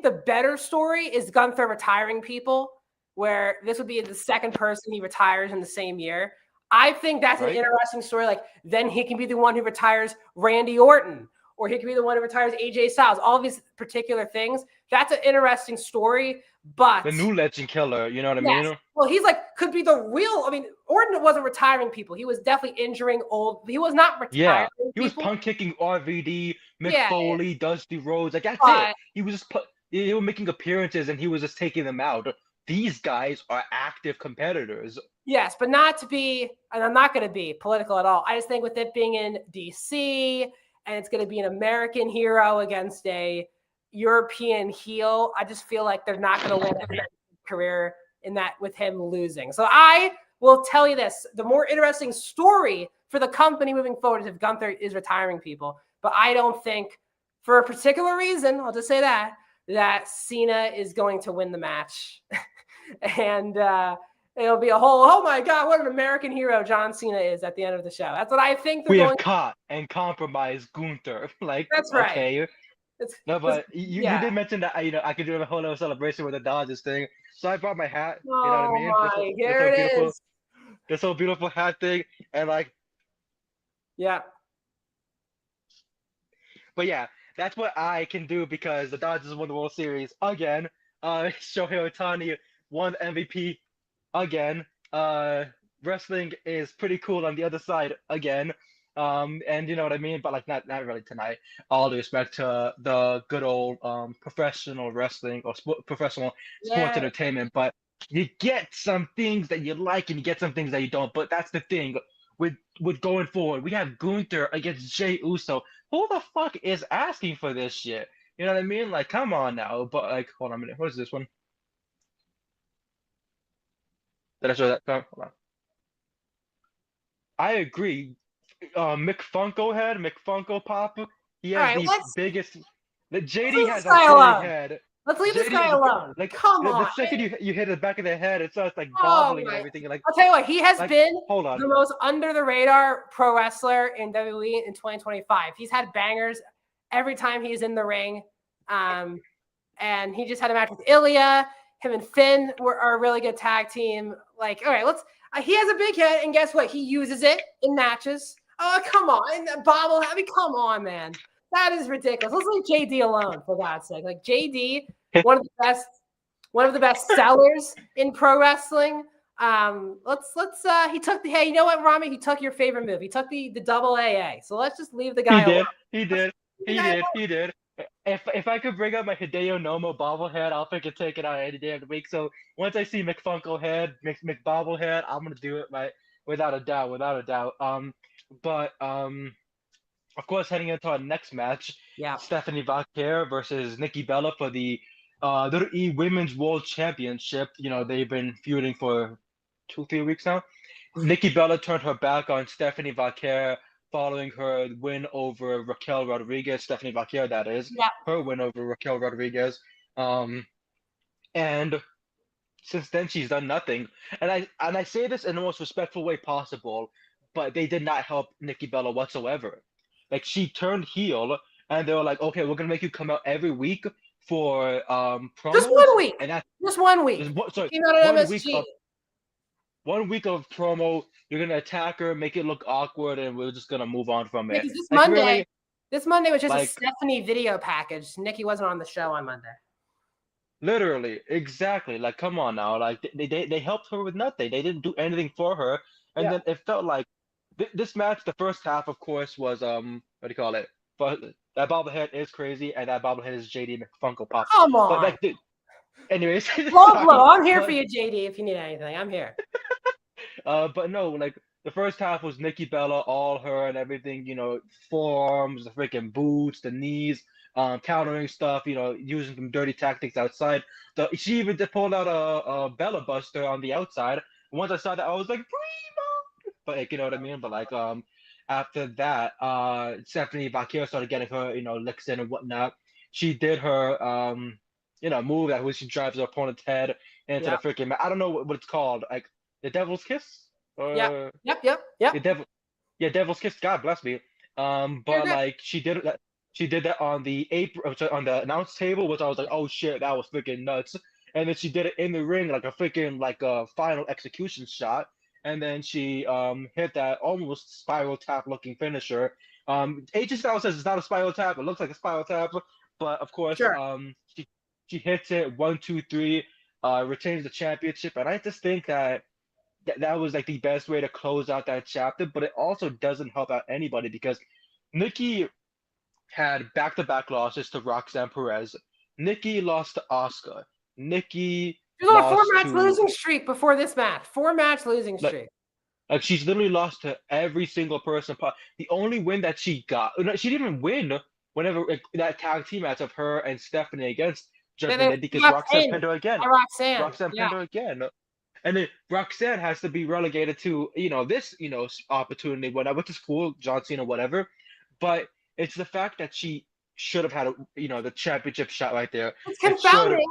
the better story is Gunther retiring people, where this would be the second person he retires in the same year. I think that's an Right? interesting story. Like then he can be the one who retires Randy Orton, or he could be the one who retires AJ Styles. All these particular things. That's an interesting story. But The new legend killer. You know what I yes, mean? well, he's like could be the real. I mean, Orton wasn't retiring people. He was definitely injuring old. He was not retiring Yeah. He was people. punk kicking RVD, Mick Yeah, Foley, Dusty Rhodes. Like that's it. but He was just they were making appearances and he was just taking them out. These guys are active competitors. yes, but not to be, and I'm not going to be political at all. I just think with it being in DC and it's going to be an American hero against a European heel, I just feel like they're not going to win a career in that with him losing. So I will tell you this: the more interesting story for the company moving forward is if Gunther is retiring people. But I don't think, for a particular reason, I'll just say that Cena is going to win the match, and it'll be a whole, oh my God, what an American hero John Cena is at the end of the show. That's what I think they're We going have caught and compromised Gunther. Like, That's right. okay. No, but you yeah. did mention that I could do a whole little celebration with the Dodgers thing. So I brought my hat. You know what I Oh mean? my, here it beautiful, is. this whole beautiful hat thing, and like, Yeah. but yeah, that's what I can do because the Dodgers won the World Series again. Shohei Ohtani won MVP again. Wrestling is pretty cool on the other side again. And you know what I mean, but like not really tonight. All due respect to the good old professional wrestling or professional sports Yeah. entertainment, but you get some things that you like and you get some things that you don't. But that's the thing with going forward. We have Gunther against Jey Uso. Who the fuck is asking for this shit? You know what I mean? Like, come on now. But like, hold on a minute. What is this one? Did I show that? Hold on. I agree. Mick Funko head, Mick Funko Pop. He All has right, the biggest. The JD leave has this a guy Philly alone. head. Let's leave this JD guy has alone. like Come the on. second you hit the back of their head, it starts like Oh bobbling and my. everything. Like, I'll tell you what, he has like, been hold on. the most under the radar pro wrestler in WWE in 2025. He's had bangers every time he's in the ring. And he just had a match with Ilya. Him and Finn are a really good tag team. Like, all right, he has a big head, and guess what? He uses it in matches. Oh, come on. And bobble. I mean, come on, man. That is ridiculous. Let's leave JD alone, for God's sake. Like JD, one of the best sellers in pro wrestling. He took hey, you know what, Rami? He took your favorite move. He took the double AA. So let's just leave the guy alone. He did. if I could bring up my Hideo Nomo bobblehead, I'll freaking take it out any day of the week. So once I see McFunko head, McBobblehead, I'm gonna do it without a doubt, without a doubt. But of course, heading into our next match, Yeah. Stephanie Vaquer versus Nikki Bella for the WWE Women's World Championship. You know, they've been feuding for 2, 3 weeks now. Nikki Bella turned her back on Stephanie Vaquer following her win over Raquel Rodriguez. Stephanie Vaquer, that is, Yeah. her win over Raquel Rodriguez. And since then, she's done nothing. And I say this in the most respectful way possible, but they did not help Nikki Bella whatsoever. Like she turned heel, and they were like, "Okay, we're gonna make you come out every week for Just promos," 1 week. and that's Just 1 week. sorry, Came out on 1 week MSG. of 1 week of promo. You're gonna attack her, make it look awkward, and we're just gonna move on from it. Because this Like Monday, really, this Monday was just a like Stephanie video package. Nikki wasn't on the show on Monday. literally, exactly. Like come on now. Like they helped her with nothing. They didn't do anything for her, and Yeah. then it felt like this match. The first half, of course, was what do you call it? But that bobblehead is crazy, and that bobblehead is JD McFunko Pop. Come But on. like, anyways, Low sorry, blow. I'm here but for you, JD, if you need anything. I'm here. But no, like the first half was Nikki Bella, all her and everything, you know, forearms, the freaking boots, the knees, countering stuff, you know, using some dirty tactics outside. She even did pull out a Bella Buster on the outside. Once I saw that, I was like, Primo! But like, you know what I mean? But like, after that, Stephanie Vaquer started getting her, you know, licks in and whatnot. She did her, you know, move that when she drives her opponent's head into the Yeah. freaking, I don't know what it's called, like the Devil's Kiss? Yep. Yep. The Devil, yeah, Devil's Kiss. God bless me. You're But good. like she did that on the apron, sorry, on the announce table, which I was like, oh shit, that was freaking nuts. And then she did it in the ring, like a freaking like a final execution shot. And then she hit that almost spiral tap looking finisher. AJ Styles says it's not a spiral tap. It looks like a spiral tap, but of course, Sure. she hits it 1, 2, 3, retains the championship. And I just think that was like the best way to close out that chapter, but it also doesn't help out anybody because Nikki had back-to-back losses to Roxanne Perez. Nikki lost to Asuka. Nikki She was on a lost 4-match to losing streak before this match. 4-match losing like streak. like she's literally lost to every single person. The only win that she got, no, she didn't even win whenever like, that tag team match of her and Stephanie against Judgment Day because Roxanne pinned her again. Roxanne. Roxanne Yeah. pinned her again. And then Roxanne has to be relegated to, you know, this, you know, opportunity, whatever, which is cool, John Cena, whatever. But it's the fact that she should have had, you know, the championship shot right there. It's confounding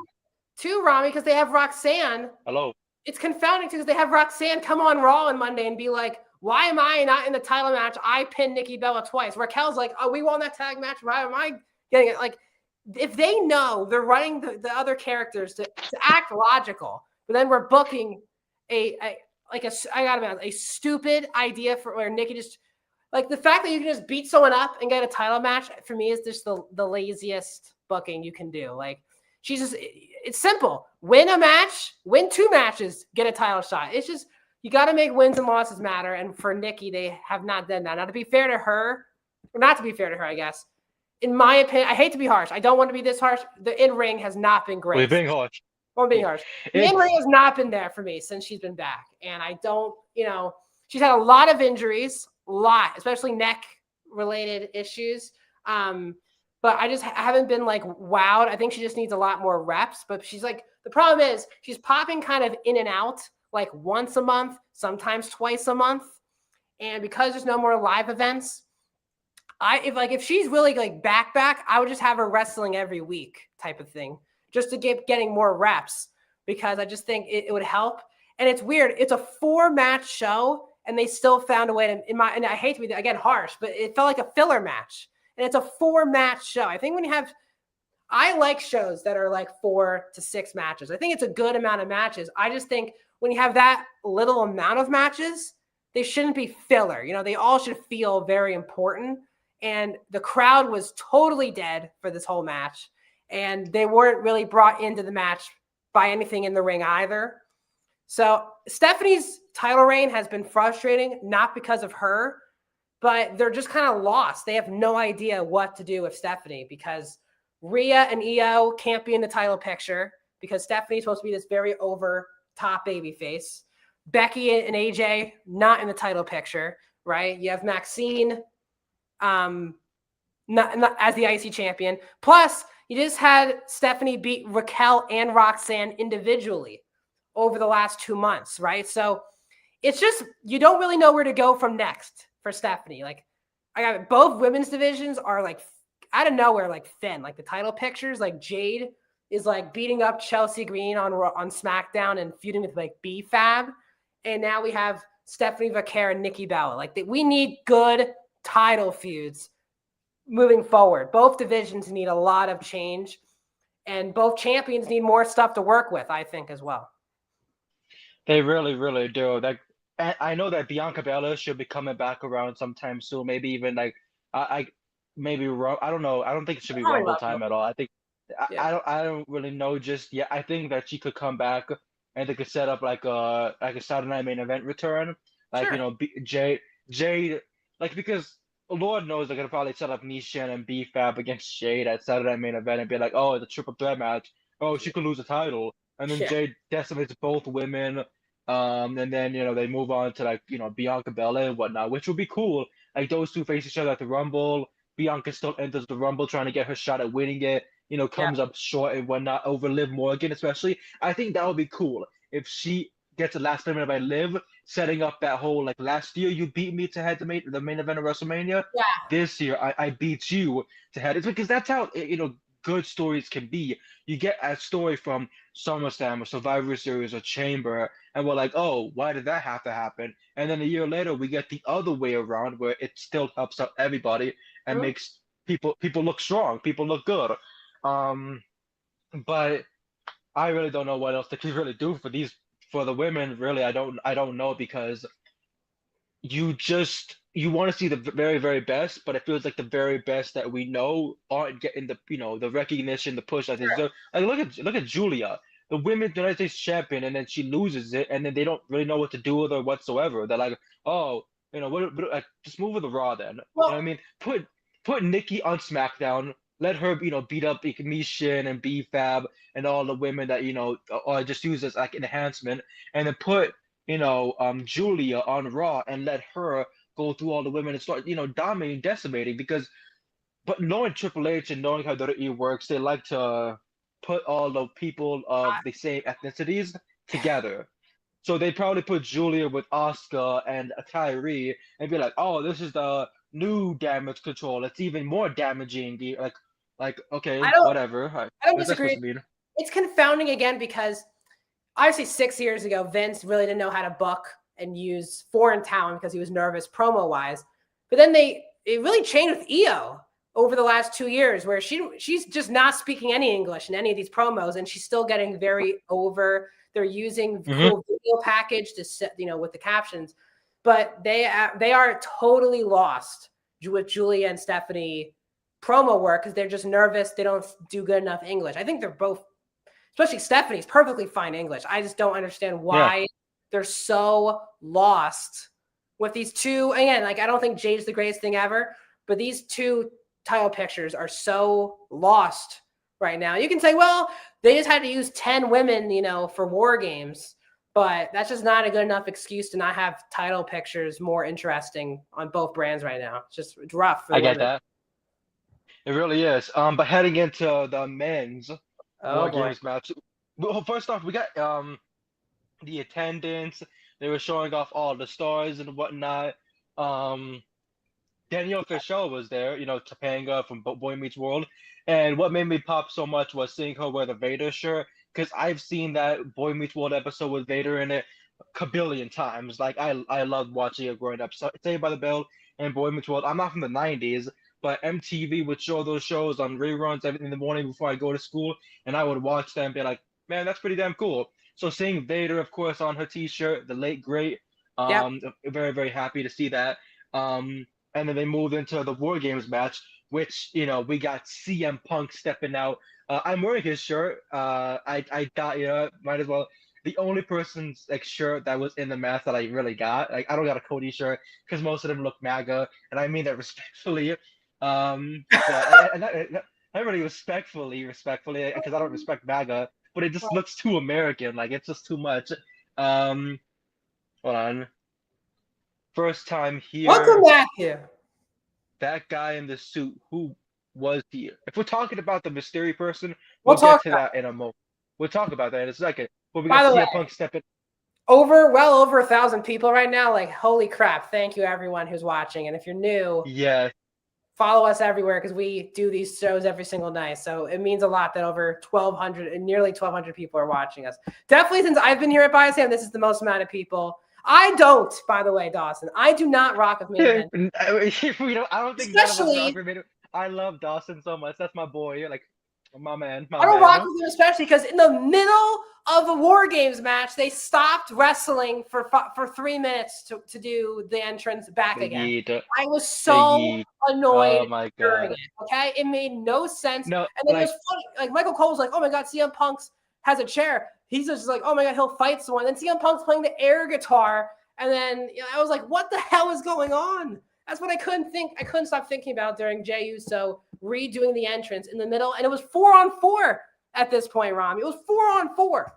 too, Rami, because they have Roxanne. Hello. It's confounding too because they have Roxanne come on Raw on Monday and be like, why am I not in the title match? I pinned Nikki Bella twice. Raquel's like, oh, we won that tag match. Why am I getting it? Like, if they know they're running the other characters to act logical, but then we're booking I gotta be honest, a stupid idea for where Nikki just like the fact that you can just beat someone up and get a title match for me is just the laziest booking you can do. Like it's simple. Win a match, win 2 matches, get a title shot. It's just you got to make wins and losses matter. And for Nikki, they have not done that. Now, to be fair to her, or not to be fair to her, I guess. In my opinion, I hate to be harsh. I don't want to be this harsh. The in-ring has not been great. We're being harsh. I'm being harsh. The in-ring has not been there for me since she's been back. And I don't, you know, she's had a lot of injuries, especially neck-related issues. But I haven't been like wowed. I think she just needs a lot more reps. But she's like, the problem is she's popping kind of in and out like once a month, sometimes twice a month. And because there's no more live events, if she's really like back, I would just have her wrestling every week type of thing, just to getting more reps, because I just think it would help. And it's weird. It's a 4-match show, and they still found a way to, and I hate to be again harsh, but it felt like a filler match. And it's a 4-match show. I think I like shows that are like 4 to 6 matches. I think it's a good amount of matches. I just think when you have that little amount of matches, they shouldn't be filler. You know, they all should feel very important. And the crowd was totally dead for this whole match. And they weren't really brought into the match by anything in the ring either. So Stephanie's title reign has been frustrating, not because of her, but they're just kind of lost. They have no idea what to do with Stephanie because Rhea and Io can't be in the title picture because Stephanie's supposed to be this very over top baby face. Becky and AJ not in the title picture, right? You have Maxine not as the IC champion. Plus, you just had Stephanie beat Raquel and Roxanne individually over the last 2 months, right? So it's just, you don't really know where to go from next for Stephanie. Like, I got both women's divisions are like out of nowhere, like thin. Like the title pictures, like Jade is like beating up Chelsea Green on SmackDown and feuding with like B-Fab. And now we have Stephanie Vaquer and Nikki Bella. Like, we need good title feuds moving forward. Both divisions need a lot of change, and both champions need more stuff to work with, I think, as well. They really, really do. Like, I know that Bianca Belair should be coming back around sometime soon. Maybe even like, I maybe I don't know. I don't think it should be Rumble time at all. I think I don't really know just yet. I think that she could come back and they could set up like a Saturday Night Main Event return. Like, Sure. you know, Jade, like, because Lord knows they're gonna probably set up Nishan and B-Fab against Jade at Saturday Night Main Event and be like, oh, it's a triple threat match. Oh, she could lose the title. And then Yeah. Jade decimates both women. And then, you know, they move on to like, you know, Bianca Belair and whatnot, which would be cool. Like, those two face each other at the Rumble. Bianca still enters the Rumble trying to get her shot at winning it, you know, comes up short and whatnot over Liv Morgan, especially. I think that would be cool if she gets a last minute by Liv, setting up that whole, like, last year you beat me to head the main event of WrestleMania. Yeah. This year I beat you to head. It's because that's how, you know, good stories can be. You get a story from SummerSlam or Survivor Series or Chamber, and we're like, oh, why did that have to happen? And then a year later, we get the other way around where it still helps out everybody and makes people look strong, people look good. But I really don't know what else they can really do for the women. Really, I don't know, because you want to see the very, very best, but it feels like the very best that we know aren't getting the, you know, the recognition, the push that they deserve. Like, look at Julia, the women's United States champion, and then she loses it, and then they don't really know what to do with her whatsoever. They're like, oh, you know, like, just move with the Raw then. Well, you know what I mean? Put Nikki on SmackDown. Let her, you know, beat up Mishin and B-Fab and all the women that, you know, are just used as like enhancement, and then put, you know, Julia on Raw and let her go through all the women and start, you know, dominating, decimating. But knowing Triple H and knowing how WWE works, they like to put all the people of the same ethnicities together. So they probably put Julia with Asuka and Kyrie and be like, oh, this is the new damage control. It's even more damaging. Okay, whatever. I don't What's that disagree. supposed to mean? It's confounding again because obviously 6 years ago, Vince really didn't know how to book and use foreign talent because he was nervous promo wise. But then it really changed with Io over the last 2 years, where she's just not speaking any English in any of these promos, and she's still getting very over. They're using cool video package to set, you know, with the captions, but they are totally lost with Julia and Stephanie promo work because they're just nervous. They don't do good enough English. I think they're both, especially Stephanie's perfectly fine English. I just don't understand why they're so lost with these two. Again, like, I don't think Jade's the greatest thing ever, but these two title pictures are so lost right now. You can say, well, they just had to use 10 women, you know, for War Games, but that's just not a good enough excuse to not have title pictures more interesting on both brands right now. It's rough for the women. Get that. It really is. But heading into the men's War Games match, well, first off, we got the attendance. They were showing off all the stars and whatnot. Danielle Fishel was there, you know, Topanga from Boy Meets World. And what made me pop so much was seeing her wear the Vader shirt, because I've seen that Boy Meets World episode with Vader in it a billion times. Like, I loved watching it growing up. So, Saved by the Bell and Boy Meets World. I'm not from the 90s, but MTV would show those shows on reruns in the morning before I go to school, and I would watch them and be like, man, that's pretty damn cool. So seeing Vader, of course, on her T-shirt, the late great, very, very happy to see that. And then they moved into the War Games match, which, you know, we got CM Punk stepping out. I'm wearing his shirt. I thought, you know, might as well. The only person's like shirt that was in the match that I really got. Like, I don't got a Cody shirt because most of them look MAGA, and I mean that respectfully. But everybody respectfully, because I don't respect MAGA, but it just looks too American. Like it's just too much. Um, hold on. First time Welcome, here, Matthew. that guy in the suit, who was he? If we're talking about the mystery person, We'll we'll get talk to about that in a moment. We'll talk about that in a second. But we By got the way, CM Punk stepping. well over 1,000 people right now. Like, holy crap. Thank you, everyone who's watching. And if you're new, Yeah, follow us everywhere because we do these shows every single night. So it means a lot that over 1,200 and nearly 1,200 people are watching us. Definitely since I've been here at BodySlam, this is the most amount of people. I don't, by the way, Dawson. I do not rock with main event. we don't. I don't think none of us rock Especially, for minute. I love Dawson so much. That's my boy. You're like my man, I my don't rock man. with him, especially because in the middle of a War Games match, they stopped wrestling for 3 minutes to do the entrance back The again. yeet, I was the so yeet. annoyed Oh my during god. it. Okay, it made no sense. No, And then it was funny. Like Michael Cole was like, "Oh my god, CM Punk's has a chair." He's just like, "Oh my god, he'll fight someone." Then CM Punk's playing the air guitar, and then I was like, "What the hell is going on?" That's what I couldn't think. I couldn't stop thinking about during Jey Uso redoing the entrance in the middle, and it was 4-on-4 at this point, Rami. It was 4-on-4.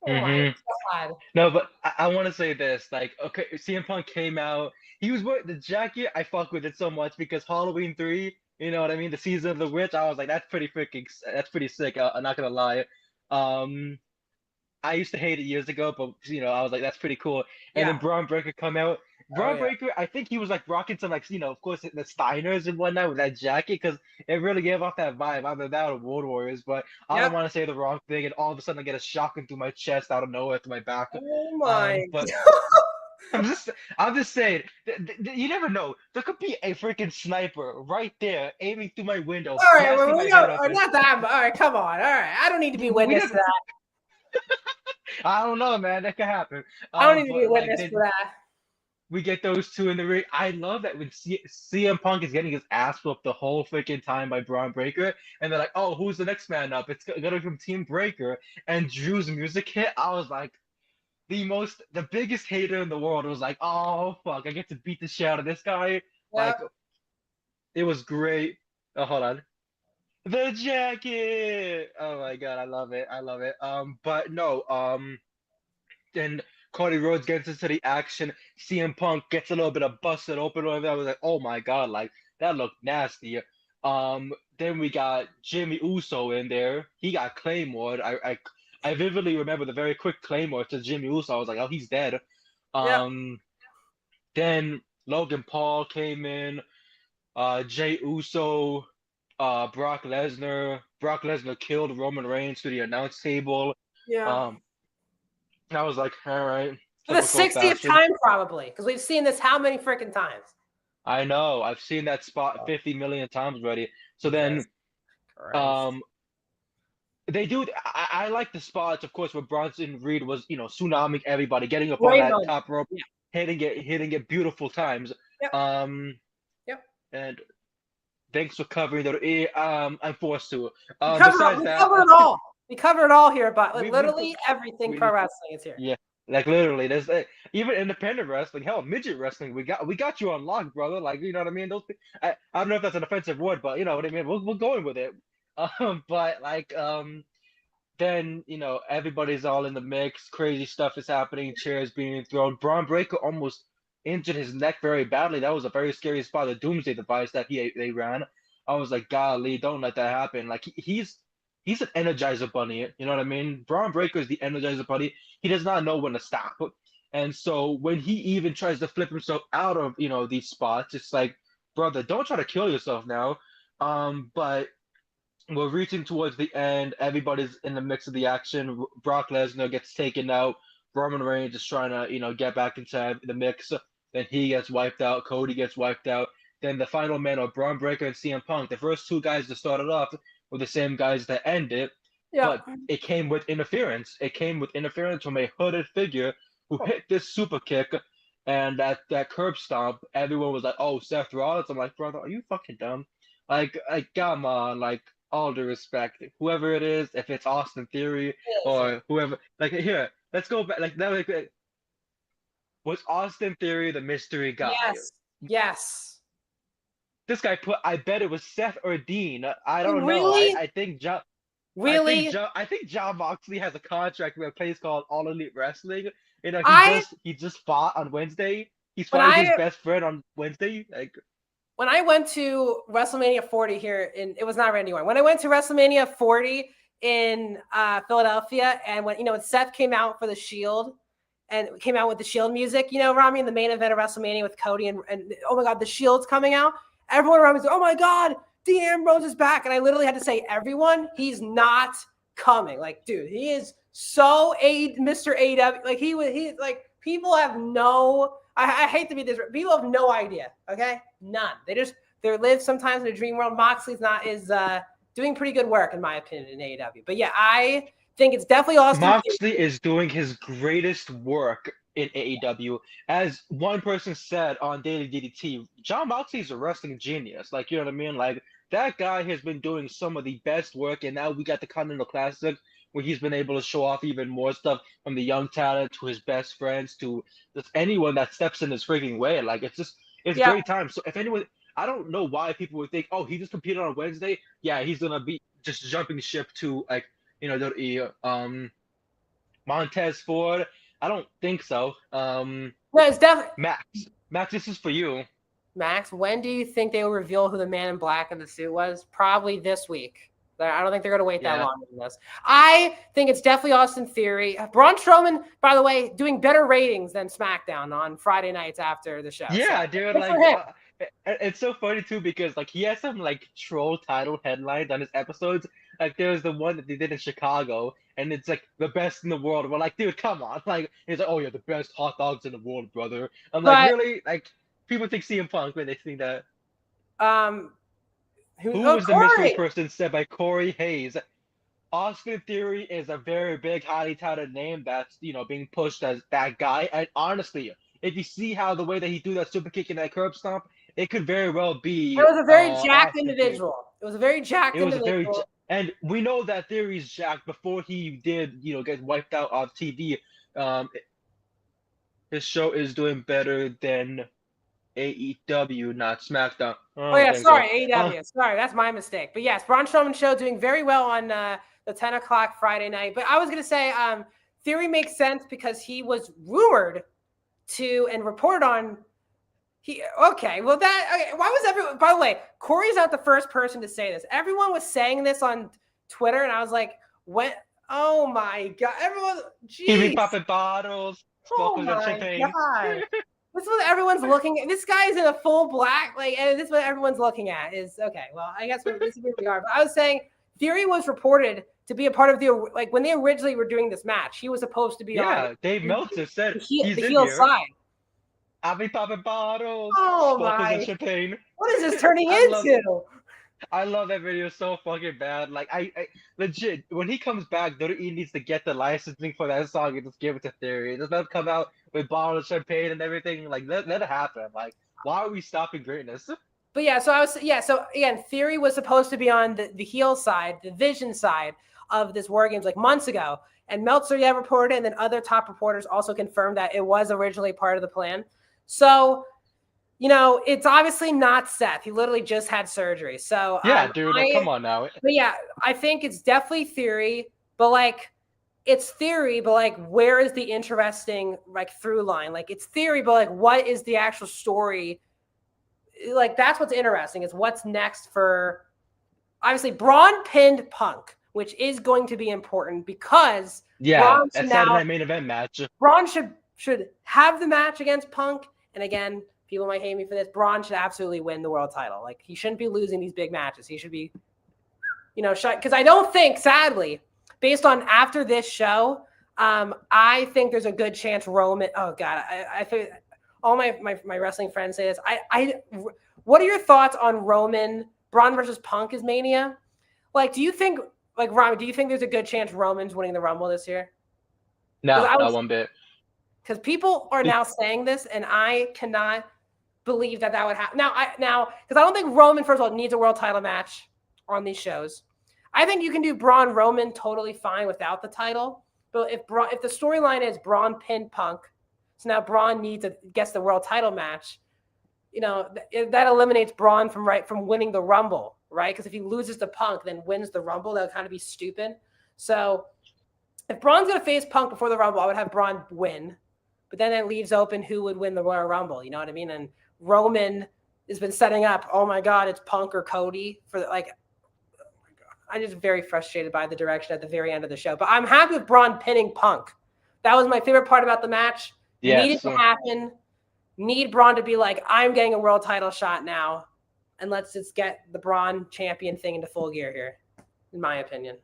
Oh my god. No, but I want to say this. Like, okay, CM Punk came out. He was wearing the jacket. I fuck with it so much because Halloween 3, you know what I mean? The season of the witch. I was like, that's pretty sick. I'm not gonna lie. Um, I used to hate it years ago, but I was like, that's pretty cool. And then Yeah. Braun Breaker come out. Oh Braun yeah. Breaker, I think he was like rocking some like, of course the Steiners and whatnot with that jacket because it really gave off that vibe. Either that or Road Warriors, but I don't Yep. want to say the wrong thing, and all of a sudden I get a shocking through my chest out of nowhere to my back. Oh my But I'm just, I'm just saying, you never know. There could be a freaking sniper right there aiming through my window, All right, blasting well, my we head don't, or open. not that. All right, come on. All right, I don't need to be We witness to never, that. I don't know, man. That could happen. I don't need to be But like, witness to that. we get those two in the ring. I love that when CM Punk is getting his ass whooped the whole freaking time by Braun Breaker, and they're like, "Oh, who's the next man up? It's gonna be from Team Breaker." And Drew's music hit. I was like, the biggest hater in the world. Was like, "Oh fuck, I get to beat the shit out of this guy." Like, Yep. it was great. Oh, hold on. The jacket. Oh my god, I love it. I love it. But no. Then Cody Rhodes gets into the action. CM Punk gets a little bit of busted open over there. I was like, oh my god, like that looked nasty. Then we got Jimmy Uso in there. He got Claymored. I vividly remember the very quick Claymore to Jimmy Uso. I was like, oh, he's dead. Yep. Then Logan Paul came in. Jey Uso, Brock Lesnar. Brock Lesnar killed Roman Reigns to the announce table. Yeah. Um, I was like, all right, For the typical 60th fashion. time, probably, because we've seen this how many freaking times? I know. I've seen that spot 50 million times already. So Jesus then, Christ. um, they do. I like the spots, of course, where Bronson Reed was, tsunami everybody, getting up on Great that moment. top rope, Yeah. hitting it beautiful times. Yep. Um, Yep. and thanks for covering that. I'm forced to. We Besides that, cover it all. We cover it all here, but like, we we literally everything pro we wrestling is here. yeah, like literally, there's even independent wrestling, hell, midget wrestling. We got you on lock, brother. Like you know what I mean. I don't know if that's an offensive word, but you know what I mean. We're going with it. But like then everybody's all in the mix. Crazy stuff is happening. Chairs being thrown. Braun Breaker almost injured his neck very badly. That was a very scary spot. The Doomsday device that they ran. I was like, golly, don't let that happen. Like he's an Energizer Bunny. You know what I mean? Braun Breaker is the Energizer Bunny. He does not know when to stop. And so when he even tries to flip himself out of these spots, it's like, brother, don't try to kill yourself now. But we're reaching towards the end. Everybody's in the mix of the action. Brock Lesnar gets taken out. Roman Reigns is trying to, get back into the mix. Then he gets wiped out. Cody gets wiped out. Then the final men are Braun Breaker and CM Punk. The first two guys that started off were the same guys that end it, Yeah. but it came with interference. It came with interference from a hooded figure who hit this super kick and that curb stomp. Everyone was like, "Oh, Seth Rollins." I'm like, brother, are you fucking dumb? Like, come on, like all due respect, whoever it is, if it's Austin Theory or whoever, like here, let's go back. Like that, was Austin Theory the mystery guy? Yes. Yes. this guy put. I bet it was Seth or Dean. I don't know. Really? I think John. Really? I think John Moxley has a contract with a place called All Elite Wrestling. You know, I he just fought on Wednesday. He's when fighting his I best friend on Wednesday. Like, when I went to WrestleMania 40 here it was not Randy Orton. When I went to WrestleMania 40 in Philadelphia, and when Seth came out for the Shield and came out with the Shield music, Rami, in the main event of WrestleMania with Cody and oh my God, the Shield's coming out. Everyone around me was like, oh my God, Dean Ambrose is back. And I literally had to say, everyone, he's not coming. Like, dude, he is so Mr. AW. Like he's like, people have no, I hate to be this, people have no idea. Okay. None. They live sometimes in a dream world. Moxley's is doing pretty good work in my opinion in AEW. But yeah, I think it's definitely Austin. Moxley is doing his greatest work in AEW. As one person said on Daily DDT, John Moxley is a wrestling genius. Like, you know what I mean? Like, that guy has been doing some of the best work, and now we got the Continental Classic where he's been able to show off even more stuff from the young talent to his best friends to just anyone that steps in his freaking way. Like, it's great time. So if anyone, I don't know why people would think, oh, he just competed on Wednesday. Yeah, he's gonna be just jumping ship to like Montez Ford. I don't think so. No, it's definitely Max. Max, this is for you. Max, when do you think they will reveal who the man in black in the suit was? Probably this week. I don't think they're going to wait that long on this. I think it's definitely Austin Theory. Braun Strowman, by the way, doing better ratings than SmackDown on Friday nights after the show. Yeah, so, dude. Like, it's so funny too because like he has some like troll title headlines on his episodes. Like there was the one that they did in Chicago, and it's like the best in the world. We're like, dude, come on! Like he's like, oh yeah, the best hot dogs in the world, brother. I'm like, really? Like people think CM Punk when they think that. Who was the mystery person said by Corey Hayes? Austin Theory is a very big, highly touted name that's being pushed as that guy. And honestly, if you see how the way that he do that super kick and that curb stomp, it could very well be. It was a very jacked individual. It was a very jacked individual. And we know that Theory's jacked before he did, get wiped out off TV. His show is doing better than AEW, not SmackDown. Oh yeah, sorry, AEW. Sorry, that's my mistake. But yes, Braun Strowman show doing very well on the 10 o'clock Friday night. But I was gonna say, Theory makes sense because he was rumored to and reported on. Why was everyone? By the way, Corey's not the first person to say this. Everyone was saying this on Twitter, and I was like, "What? Oh my God!" Everyone, geez. Popping bottles. Oh my God. This is what everyone's looking at. This guy is in a full black, and this is what everyone's looking at. Is okay. Well, I guess this is where we are. But I was saying, Theory was reported to be a part of when they originally were doing this match. He was supposed to be on. Yeah, Dave Meltzer said the heel side. I'll be popping bottles. Oh my! Champagne. What is this turning into? I love that video so fucking bad. Like I legit, when he comes back, WWE needs to get the licensing for that song and just give it to Theory. Just let him come out with bottles of champagne and everything. Like let it happen. Like why are we stopping greatness? But yeah, so again, Theory was supposed to be on the heel side, the Vision side of this War Games like months ago. And Meltzer reported, and then other top reporters also confirmed that it was originally part of the plan. So it's obviously not Seth. He literally just had surgery. So yeah, dude, come on now. But yeah, I think it's definitely Theory. But it's Theory. But where is the interesting through line? It's Theory, but what is the actual story? That's what's interesting. Is what's next for obviously Braun pinned Punk, which is going to be important because Braun that's Saturday main event match. Braun should have the match against Punk, and again. People might hate me for this. Braun should absolutely win the world title. He shouldn't be losing these big matches. He should be, because I don't think, sadly, based on after this show, I think there's a good chance Roman. Oh God, I think all my wrestling friends say this. What are your thoughts on Braun versus Punk is Mania? Do you think, Rami? Do you think there's a good chance Roman's winning the Rumble this year? No, not one bit. Because people are now saying this, and I cannot believe that would happen. Now, because I don't think Roman, first of all, needs a world title match on these shows. I think you can do Braun Roman totally fine without the title. But if the storyline is Braun pinned Punk, so now Braun gets the world title match, that eliminates Braun from winning the Rumble, right? Because if he loses to Punk, then wins the Rumble, that would kind of be stupid. So if Braun's going to face Punk before the Rumble, I would have Braun win. But then it leaves open who would win the Royal Rumble. You know what I mean? And Roman has been setting up, oh my God, it's Punk or Cody I'm just very frustrated by the direction at the very end of the show. But I'm happy with Braun pinning Punk. That was my favorite part about the match. Yes. Needed to happen. Need Braun to be like, I'm getting a world title shot now. And let's just get the Braun champion thing into full gear here, in my opinion.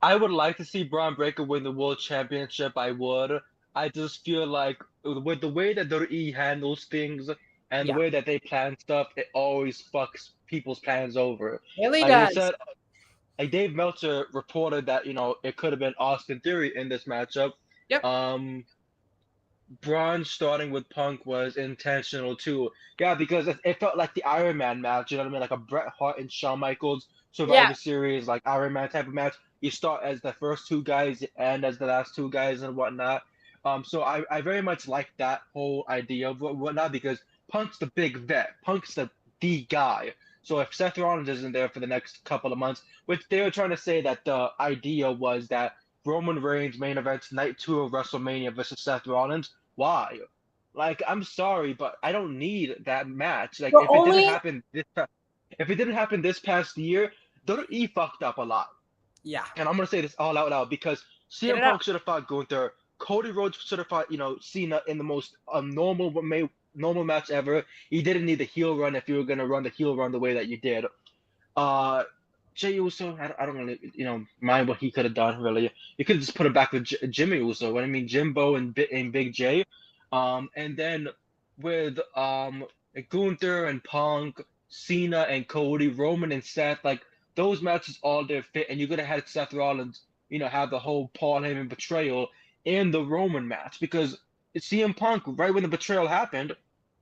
I would like to see Braun Breaker win the world championship. I would. I just feel like with the way that WWE handles things and the way that they plan stuff, it always fucks people's plans over. Really Like does. they said, like Dave Meltzer reported that it could have been Austin Theory in this matchup. Yep. Braun starting with Punk was intentional too. Yeah, because it felt like the Iron Man match. You know what I mean? Like a Bret Hart and Shawn Michaels Survivor Series, like Iron Man type of match. You start as the first two guys, you end as the last two guys, and whatnot. So I very much like that whole idea of whatnot because Punk's the big vet. Punk's the guy. So if Seth Rollins isn't there for the next couple of months, which they were trying to say that the idea was that Roman Reigns main events night 2 of WrestleMania versus Seth Rollins. Why? Like, I'm sorry, but I don't need that match. Like, if it didn't happen this past year, WWE fucked up a lot. Yeah. And I'm gonna say this all out loud because CM Punk should have fought Gunther. Cody Rhodes should have fought, Cena in the most normal match ever. You didn't need the heel run if you were gonna run the heel run the way that you did. Jey Uso, I don't really, mind what he could have done, really. You could have just put it back with Jimmy Uso. What I mean, Jimbo and Big J. And then with Gunther and Punk, Cena and Cody, Roman and Seth, like, those matches all did fit. And you could have had Seth Rollins, have the whole Paul Heyman betrayal in the Roman match. Because CM Punk, right when the betrayal happened,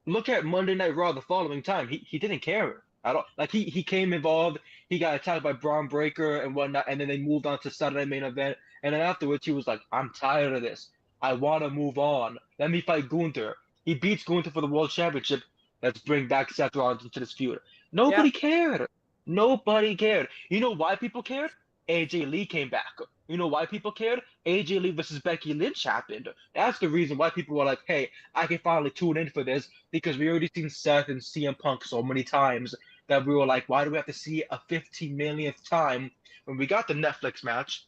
look at Monday Night Raw the following time. He didn't care at all. Like, he came involved. He got attacked by Braun Breaker and whatnot, and then they moved on to Saturday main event. And then afterwards, he was like, I'm tired of this. I want to move on. Let me fight Gunther. He beats Gunther for the world championship. Let's bring back Seth Rollins into this feud. Nobody cared. Nobody cared. You know why people cared? AJ Lee came back. You know why people cared? AJ Lee versus Becky Lynch happened. That's the reason why people were like, hey, I can finally tune in for this because we already seen Seth and CM Punk so many times that we were like, why do we have to see a 15 millionth time when we got the Netflix match?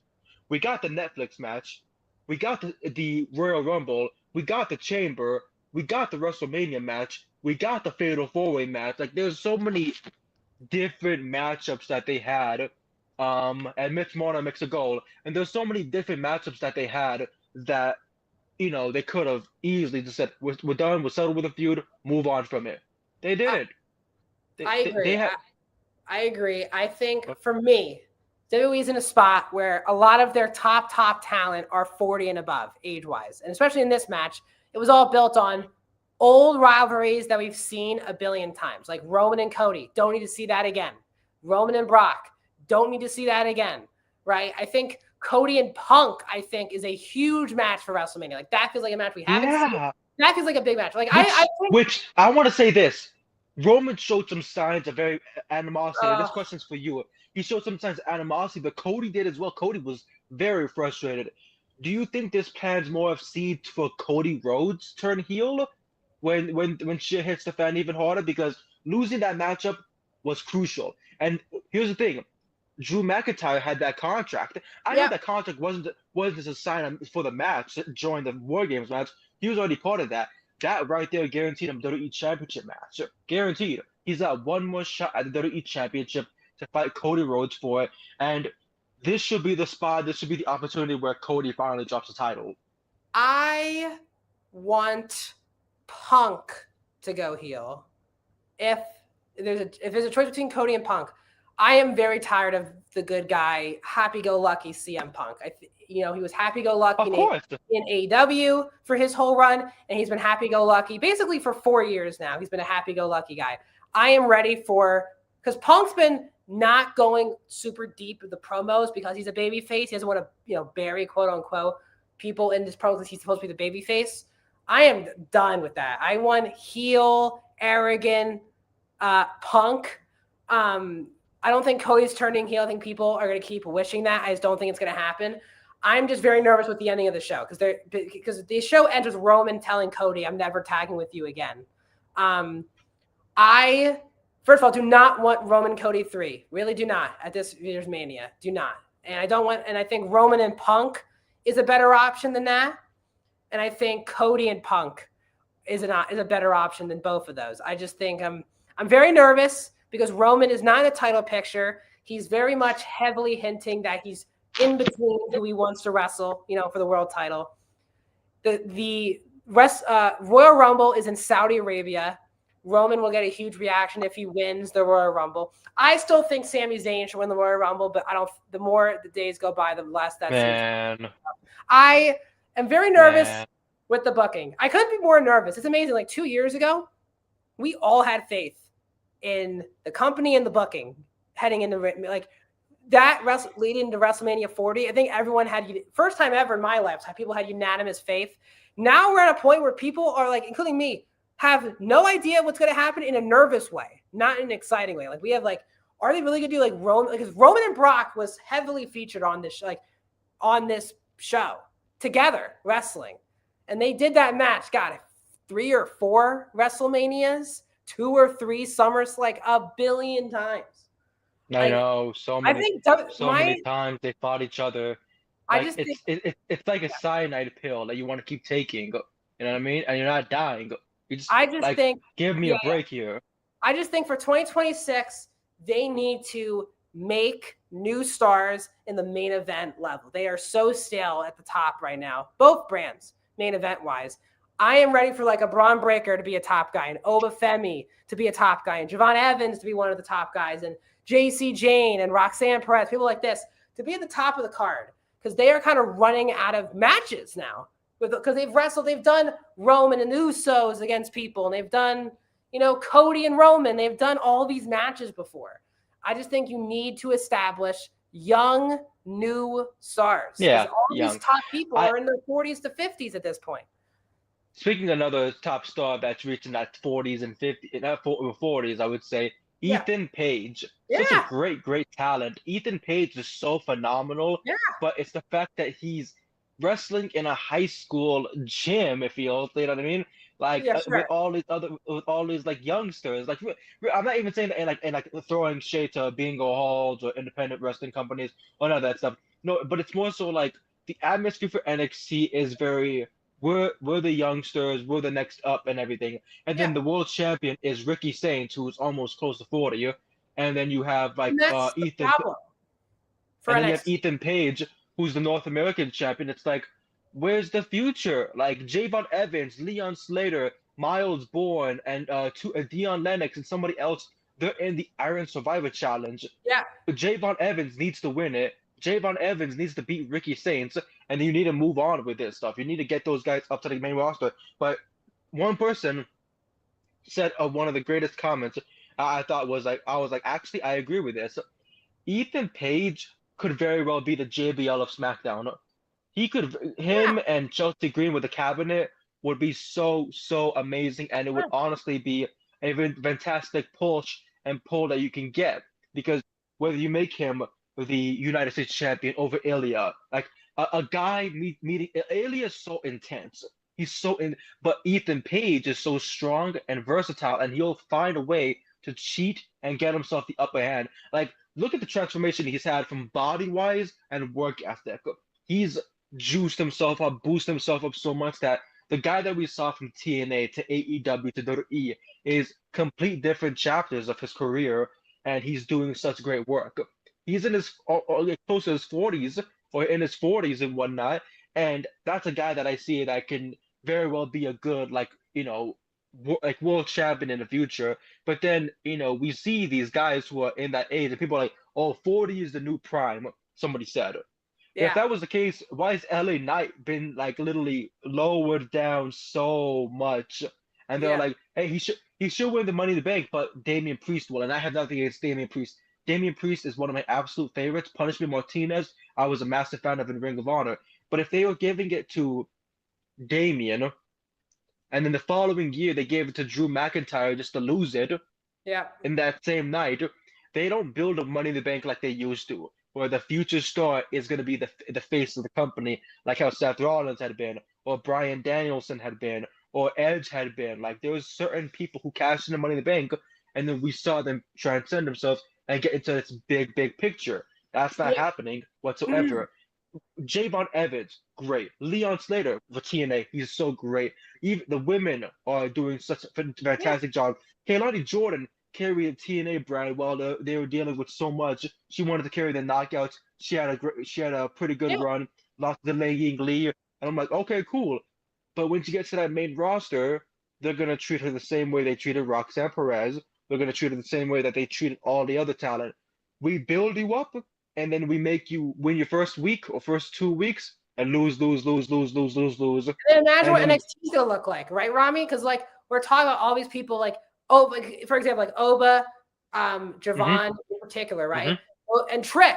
We got the Royal Rumble, we got the Chamber, we got the WrestleMania match, we got the Fatal 4-Way match. Like, there's so many different matchups that they had. And Mitch Marner makes a goal. And there's so many different matchups that they had that, they could have easily just said, we're done, we're settled with a feud, move on from it. They didn't. I agree. I agree. I think for me, WWE's in a spot where a lot of their top talent are 40 and above age-wise. And especially in this match, it was all built on old rivalries that we've seen a billion times. Like Roman and Cody, don't need to see that again. Roman and Brock, don't need to see that again, right? I think Cody and Punk, is a huge match for WrestleMania. Like, that feels like a match we haven't seen. That feels like a big match. Like, which I want to say this. Roman showed some signs of very animosity. This question's for you. He showed some signs of animosity, but Cody did as well. Cody was very frustrated. Do you think this plans more of seeds for Cody Rhodes turn heel when shit hits the fan even harder? Because losing that matchup was crucial. And here's the thing. Drew McIntyre had that contract. I know that contract wasn't just a sign for the match during the War Games match. He was already part of that. That right there guaranteed him WWE Championship match. Guaranteed. He's got one more shot at the WWE Championship to fight Cody Rhodes for it. And this should be the spot. This should be the opportunity where Cody finally drops the title. I want Punk to go heel. If there's a choice between Cody and Punk, I am very tired of the good guy, happy-go-lucky CM Punk. He was happy-go-lucky in AEW for his whole run, and he's been happy-go-lucky basically for 4 years now. He's been a happy-go-lucky guy. I am ready because Punk's been not going super deep with the promos because he's a baby face. He doesn't want to, bury quote-unquote people in this promo because he's supposed to be the baby face. I am done with that. I want heel, arrogant, Punk. I don't think Cody's turning heel. I think people are going to keep wishing that. I just don't think it's going to happen. I'm just very nervous with the ending of the show because the show ends with Roman telling Cody, "I'm never tagging with you again." I first of all do not want Roman Cody 3. Really do not at this year's Mania. Do not. And I don't want. And I think Roman and Punk is a better option than that. And I think Cody and Punk is a better option than both of those. I just think I'm very nervous because Roman is not in the title picture. He's very much heavily hinting that he's in between who he wants to wrestle, for the world title. The Royal Rumble is in Saudi Arabia. Roman will get a huge reaction if he wins the Royal Rumble. I still think Sami Zayn should win the Royal Rumble, but the more the days go by, the less that seems. I am very nervous with the booking. I couldn't be more nervous. It's amazing. Like 2 years ago, we all had faith in the company and the booking heading into like that leading to WrestleMania 40. I think everyone had, first time ever in my life, people had unanimous faith. Now we're at a point where people are like, including me, have no idea what's going to happen in a nervous way, not in an exciting way. Like we have like, are they really going to do like Roman? Because Roman and Brock was heavily featured on this, on this show together wrestling. And they did that match, God, 3 or 4 WrestleManias, 2 or 3 Summers, like a billion times. I know, so many times they fought each other. Like it's like a cyanide pill that you want to keep taking. You know what I mean? And you're not dying. I just think give me a break here. I just think for 2026, they need to make new stars in the main event level. They are so stale at the top right now, both brands, main event wise. I am ready for like a Braun Breaker to be a top guy, and Obafemi to be a top guy, and Javon Evans to be one of the top guys, and JC Jane and Roxanne Perez, people like this, to be at the top of the card because they are kind of running out of matches now. Because they've done Roman and Usos against people, and they've done, Cody and Roman. They've done all these matches before. I just think you need to establish young, new stars. Yeah, these top people are in their 40s to 50s at this point. Speaking of another top star that's reaching that 40s and 50s, not 40s, I would say, Ethan Page. Such a great talent. Ethan Page is so phenomenal. Yeah. But it's the fact that he's wrestling in a high school gym, it feels, you know what I mean? Like with all these like youngsters. Like I'm not even saying that in like throwing shade to bingo halls or independent wrestling companies or none of that stuff. No, but it's more so like the atmosphere for NXT is very we're the youngsters, we're the next up and everything. And then the world champion is Ricky Saints, who's almost close to 40. And then you have like Ethan and then you have Ethan Page, who's the North American champion. It's like, where's the future? Like Javon Evans, Leon Slater, Miles Bourne, and Dion Lennox and somebody else, they're in the Iron Survivor Challenge. Yeah. But Javon Evans needs to win it. Javon Evans needs to beat Ricky Saints, and you need to move on with this stuff. You need to get those guys up to the main roster. But one person said one of the greatest comments I thought was like, actually, I agree with this. Ethan Page could very well be the JBL of SmackDown. Him and Chelsea Green with the cabinet would be so amazing, and it would honestly be a fantastic push and pull that you can get, because whether you make him the United States champion over Ilya, like a guy meeting Ilya is so intense. He's so but Ethan Page is so strong and versatile, and he'll find a way to cheat and get himself the upper hand. Like, look at the transformation he's had from body-wise and work ethic. He's juiced himself up, boosted himself up so much that the guy that we saw from TNA to AEW to WWE is complete different chapters of his career, and he's doing such great work. He's in his close to his 40s or in his 40s and whatnot, and that's a guy that I see that can very well be a good world champion in the future. But then we see these guys who are in that age, and people are like, "Oh, 40 is the new prime." Somebody said. Yeah. If that was the case, why has LA Knight been like literally lowered down so much? And they're like, "Hey, he should win the Money in the Bank, but Damian Priest will." And I have nothing against Damian Priest. Damian Priest is one of my absolute favorites. Punishment Martinez, I was a massive fan of in Ring of Honor. But if they were giving it to Damian, and then the following year they gave it to Drew McIntyre just to lose it Yeah. in that same night. They don't build a Money in the Bank like they used to, where the future star is going to be the face of the company, like how Seth Rollins had been, or Bryan Danielson had been, or Edge had been. Like there was certain people who cashed in the Money in the Bank, and then we saw them transcend themselves and get into this big picture. That's not happening whatsoever. Javon Evans, great. Leon Slater for TNA, he's so great. Even the women are doing such a fantastic job. Kaylani Jordan carried the TNA brand while they were dealing with so much. She wanted to carry the knockouts. She had a pretty good Yeah. run. Lost to Lei Ying Lee, and I'm like, okay, cool. But when she gets to that main roster, they're gonna treat her the same way they treated Roxanne Perez. They're gonna treat her the same way that they treated all the other talent. We build you up, and then we make you win your first week or first 2 weeks and lose. And then imagine And what then NXT is gonna look like, right, Rami? Because like we're talking about all these people, like like, for example, like Oba, Javon in particular, right? Well, and Trick.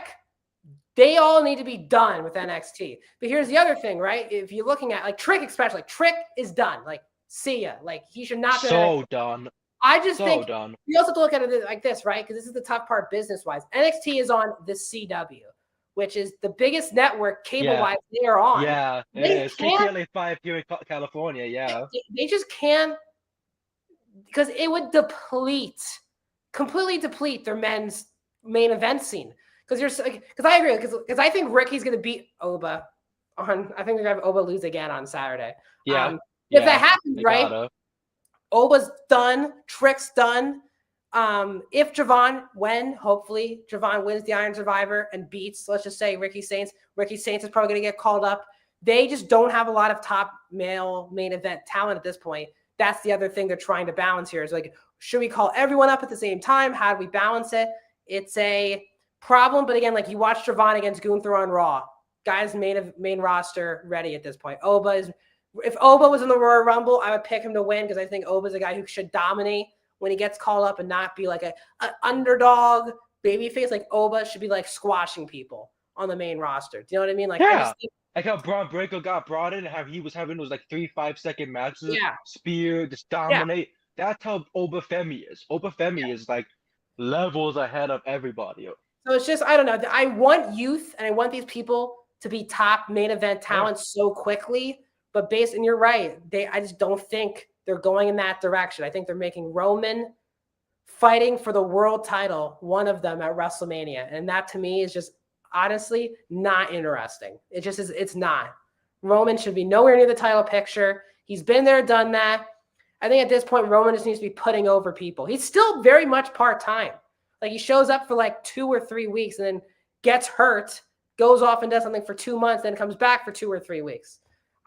They all need to be done with NXT. But here's the other thing, right? If you're looking at like Trick, especially, like Trick is done. Like, see ya. Like he should not be so done. I just So think done. you also have to look at it like this, right? Because this is the tough part business-wise. NXT is on the CW, which is the biggest network cable-wise they are on. Yeah, it They is. can't- KTLA 5 here in California, yeah. They just can't, because it would completely deplete their men's main event scene. Because I agree, because I think Ricky's going to beat Oba on. I think they're going to have Oba lose again on Saturday. Yeah. If that happens, they right? gotta. Oba's done. Trick's done. If hopefully Javon wins the Iron Survivor and beats, let's just say Ricky Saints is probably going to get called up. They just don't have a lot of top male main event talent at this point. That's the other thing they're trying to balance here is like, should we call everyone up at the same time? How do we balance it? It's a problem. But again, like you watch Javon against Gunther on Raw, guys main roster ready at this point. If Oba was in the Royal Rumble, I would pick him to win because I think Oba's a guy who should dominate when he gets called up and not be like an underdog babyface. Like Oba should be like squashing people on the main roster. Do you know what I mean? Like, Yeah. I just think, like how Braun Breaker got brought in and how he was having those like 3 5-second matches. Yeah. Spear, just dominate. That's how Oba Femi is. Oba Femi is like levels ahead of everybody. So it's just, I don't know. I want youth and I want these people to be top main event talent so quickly. But and you're right. I just don't think they're going in that direction. I think they're making Roman fighting for the world title, one of them at WrestleMania. And that to me is just honestly not interesting. It just is, it's not. Roman should be nowhere near the title picture. He's been there, done that. I think at this point, Roman just needs to be putting over people. He's still very much part-time. Like he shows up for like 2 or 3 weeks and then gets hurt, goes off and does something for 2 months, then comes back for 2 or 3 weeks.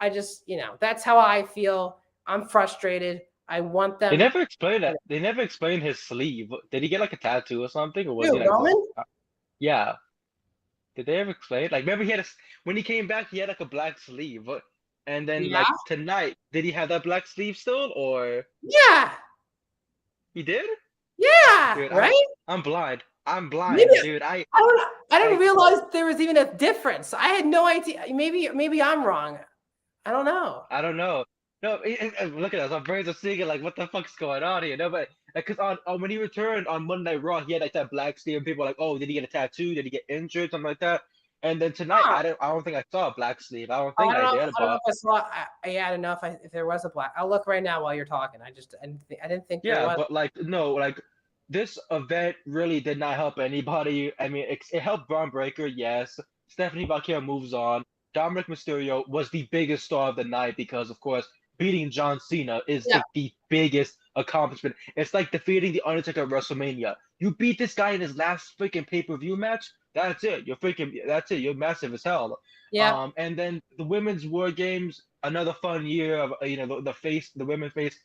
I just, that's how I feel. I'm frustrated. I want them. They never explained that. They never explained his sleeve. Did he get like a tattoo or something? Or was he like Roman? Yeah. Did they ever explain? Like, remember when he came back, he had like a black sleeve. And then like tonight, did he have that black sleeve still, or? Yeah. He did? Yeah. Dude, right? I'm blind. I'm blind, dude. I didn't realize there was even a difference. I had no idea. Maybe I'm wrong. I don't know. No, look at us. Our brains are thinking like, what the fuck's going on here? No, but because on when he returned on Monday Night Raw, he had like that black sleeve. And people were like, oh, did he get a tattoo? Did he get injured? Something like that. And then tonight, I don't think I saw a black sleeve. I don't think I did. I don't know if I saw. I don't know if there was a black. I'll look right now while you're talking. I didn't think. There was. But like no, like this event really did not help anybody. I mean, it helped Braun Breaker, yes. Stephanie Valkyria moves on. Dominic Mysterio was the biggest star of the night because, of course, beating John Cena is like the biggest accomplishment. It's like defeating The Undertaker at WrestleMania. You beat this guy in his last freaking pay-per-view match, that's it. That's it. You're massive as hell. Yeah. And then the women's War Games, another fun year of, the women face,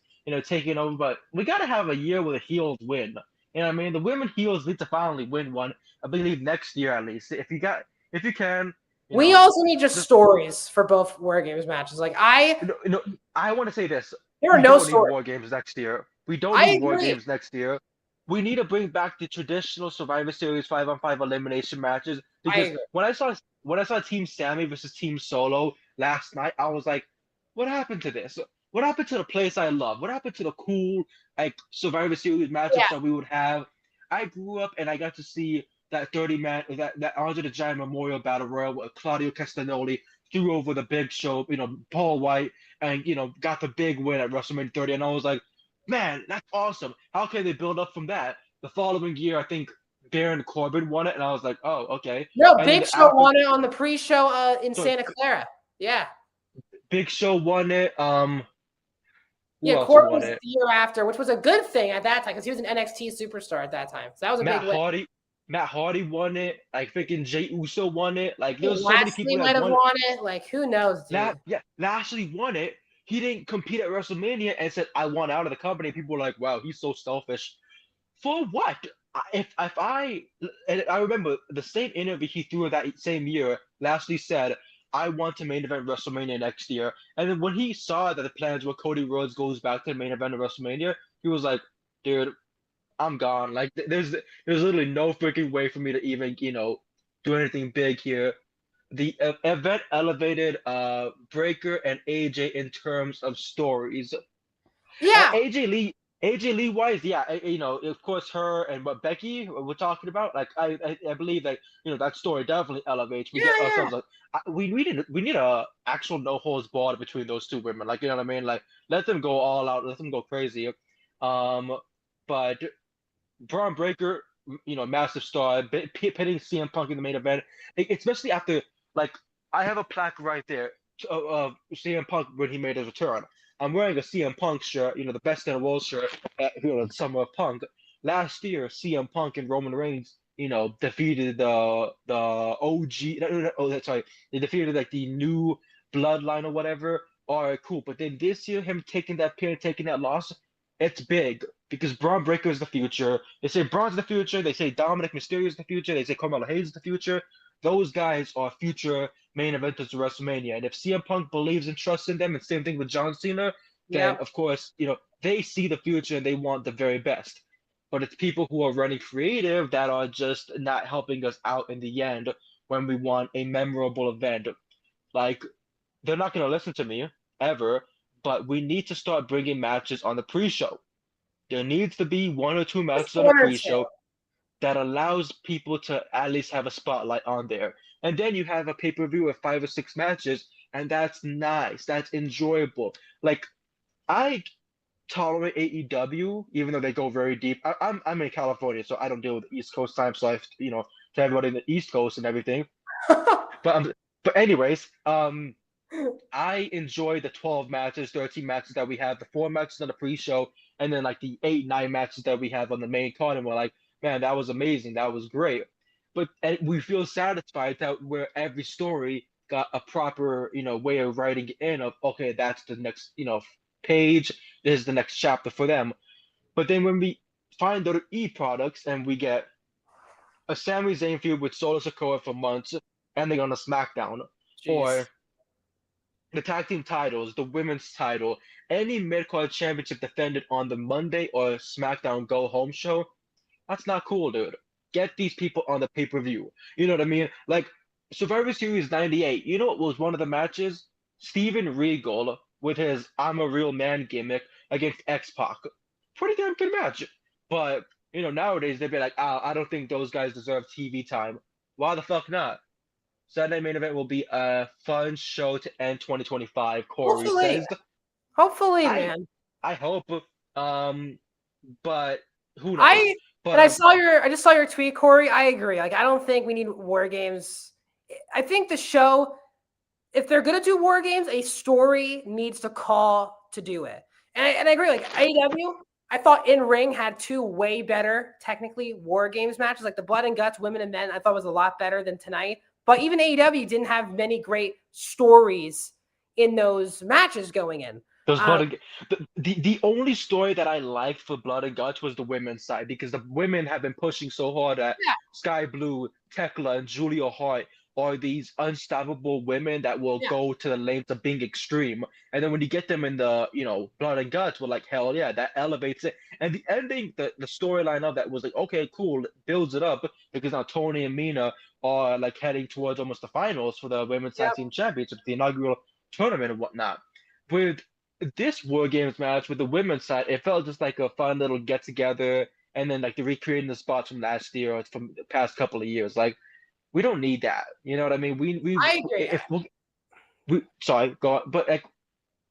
taking over. But we got to have a year where the heels win. You know what I mean? The women heels need to finally win one, I believe next year at least. If you can. We also need just stories for both War Games matches. Like I want to say this. There are no stories. War Games next year. We don't need War Games next year. We need to bring back the traditional Survivor Series 5-on-5 elimination matches. Because when I saw Team Sammy versus Team Solo last night, I was like, what happened to this? what happened to the place I love? What happened to the cool like Survivor Series matchups Yeah. that we would have? I grew up and I got to see that 30-man that Andre the Giant Memorial Battle Royal where Claudio Castagnoli threw over the Big Show, Paul White, and got the big win at WrestleMania 30, and I was like, man, that's awesome. How can they build up from that? The following year, I think Baron Corbin won it, and I was like, oh, okay. No, And then Big Show after, won it on the pre-show in so Santa Clara. Yeah. Big Show won it. Who Yeah, else Corbin won was it? the year after, which was a good thing at that time because he was an NXT superstar at that time. So that was a Matt big win. Hardy. Matt Hardy won it. Like freaking Jay Uso won it. Like there was so many people Lashley that might have won. won it. Like, who knows, dude? Lashley won it. He didn't compete at WrestleMania and said, "I want out of the company." People were like, "Wow, he's so selfish." For what? If I and I remember the same interview he threw that same year, Lashley said, "I want to main event WrestleMania next year." And then when he saw that the plans were Cody Rhodes goes back to the main event of WrestleMania, he was like, "Dude, I'm gone." Like there's literally no freaking way for me to even do anything big here. The event elevated Breaker and AJ in terms of stories. And Yeah. AJ Lee wise, yeah, of course her and what Becky we're talking about. Like I believe that that story definitely elevates. We Yeah, get yeah. ourselves like we need a actual no holds barred between those two women. Like you know what I mean? Like let them go all out, let them go crazy. But Braun Breaker, massive star, pitting CM Punk in the main event, especially after like I have a plaque right there of CM Punk when he made his return. I'm wearing a CM Punk shirt, the best in the world shirt, the Summer of Punk. Last year, CM Punk and Roman Reigns, defeated the OG. Oh, sorry, they defeated like the new bloodline or whatever. All right, cool. But then this year, him taking that pin, taking that loss, it's big because Braun Breaker is the future. They say Braun's the future. They say Dominic Mysterio is the future. They say Carmelo Hayes is the future. Those guys are future main eventers of WrestleMania. And if CM Punk believes and trusts in them, and same thing with John Cena, then Yep. of course, they see the future and they want the very best. But it's people who are running creative that are just not helping us out in the end when we want a memorable event. Like, they're not going to listen to me ever, but we need to start bringing matches on the pre-show. There needs to be one or two Just matches on the one or two. pre-show that allows people to at least have a spotlight on there. And then you have a pay-per-view with 5 or 6 matches, and that's nice. That's enjoyable. Like I tolerate AEW, even though they go very deep. I'm in California, so I don't deal with East Coast time, so I have to everybody in the East Coast and everything. But anyways, I enjoy the 12 matches, 13 matches that we have, the 4 matches on the pre-show, and then like the 8, 9 matches that we have on the main card. And we're like, man, that was amazing. That was great. But we feel satisfied that where every story got a proper, way of writing it in of, okay, that's the next, page. This is the next chapter for them. But then when we find other E products and we get a Sami Zayn feud with Solo Sikoa for months ending on a SmackDown, Jeez. or the tag team titles, the women's title, any mid-card championship defended on the Monday or SmackDown Go Home show, that's not cool, dude. Get these people on the pay-per-view. You know what I mean? Like Survivor Series 98, you know what was one of the matches? Steven Regal with his I'm a Real Man gimmick against X-Pac. Pretty damn good match. But, nowadays they'd be like, I don't think those guys deserve TV time. Why the fuck not? Saturday main event will be a fun show to end 2025, Corey Hopefully. says. Hopefully, I man. I hope. Um, but who knows? I But and I just saw your tweet, Corey. I agree. Like, I don't think we need war games. I think the show, if they're gonna do war games, a story needs to call to do it. And I agree. Like AEW, I thought In Ring had 2 way better, technically, war games matches. Like the Blood and Guts, women and men, I thought was a lot better than tonight. But even AEW didn't have many great stories in those matches going in. those blood and the only story that I liked for Blood and Guts was the women's side because the women have been pushing so hard that Yeah, Sky Blue, Tekla, and Julia Hart are these unstoppable women that will yeah, go to the lengths of being extreme. And then when you get them in the, Blood and Guts, we're like, hell yeah, that elevates it. And the ending, the storyline of that was like, okay, cool, builds it up because now Tony and Mina are like heading towards almost the finals for the women's yeah. tag team championship, the inaugural tournament and whatnot. With this War Games match with the women's side, it felt just like a fun little get together, and then like the recreating the spots from last year or from the past couple of years. Like we don't need that. You know what I mean? We I agree. if we sorry, go on, but like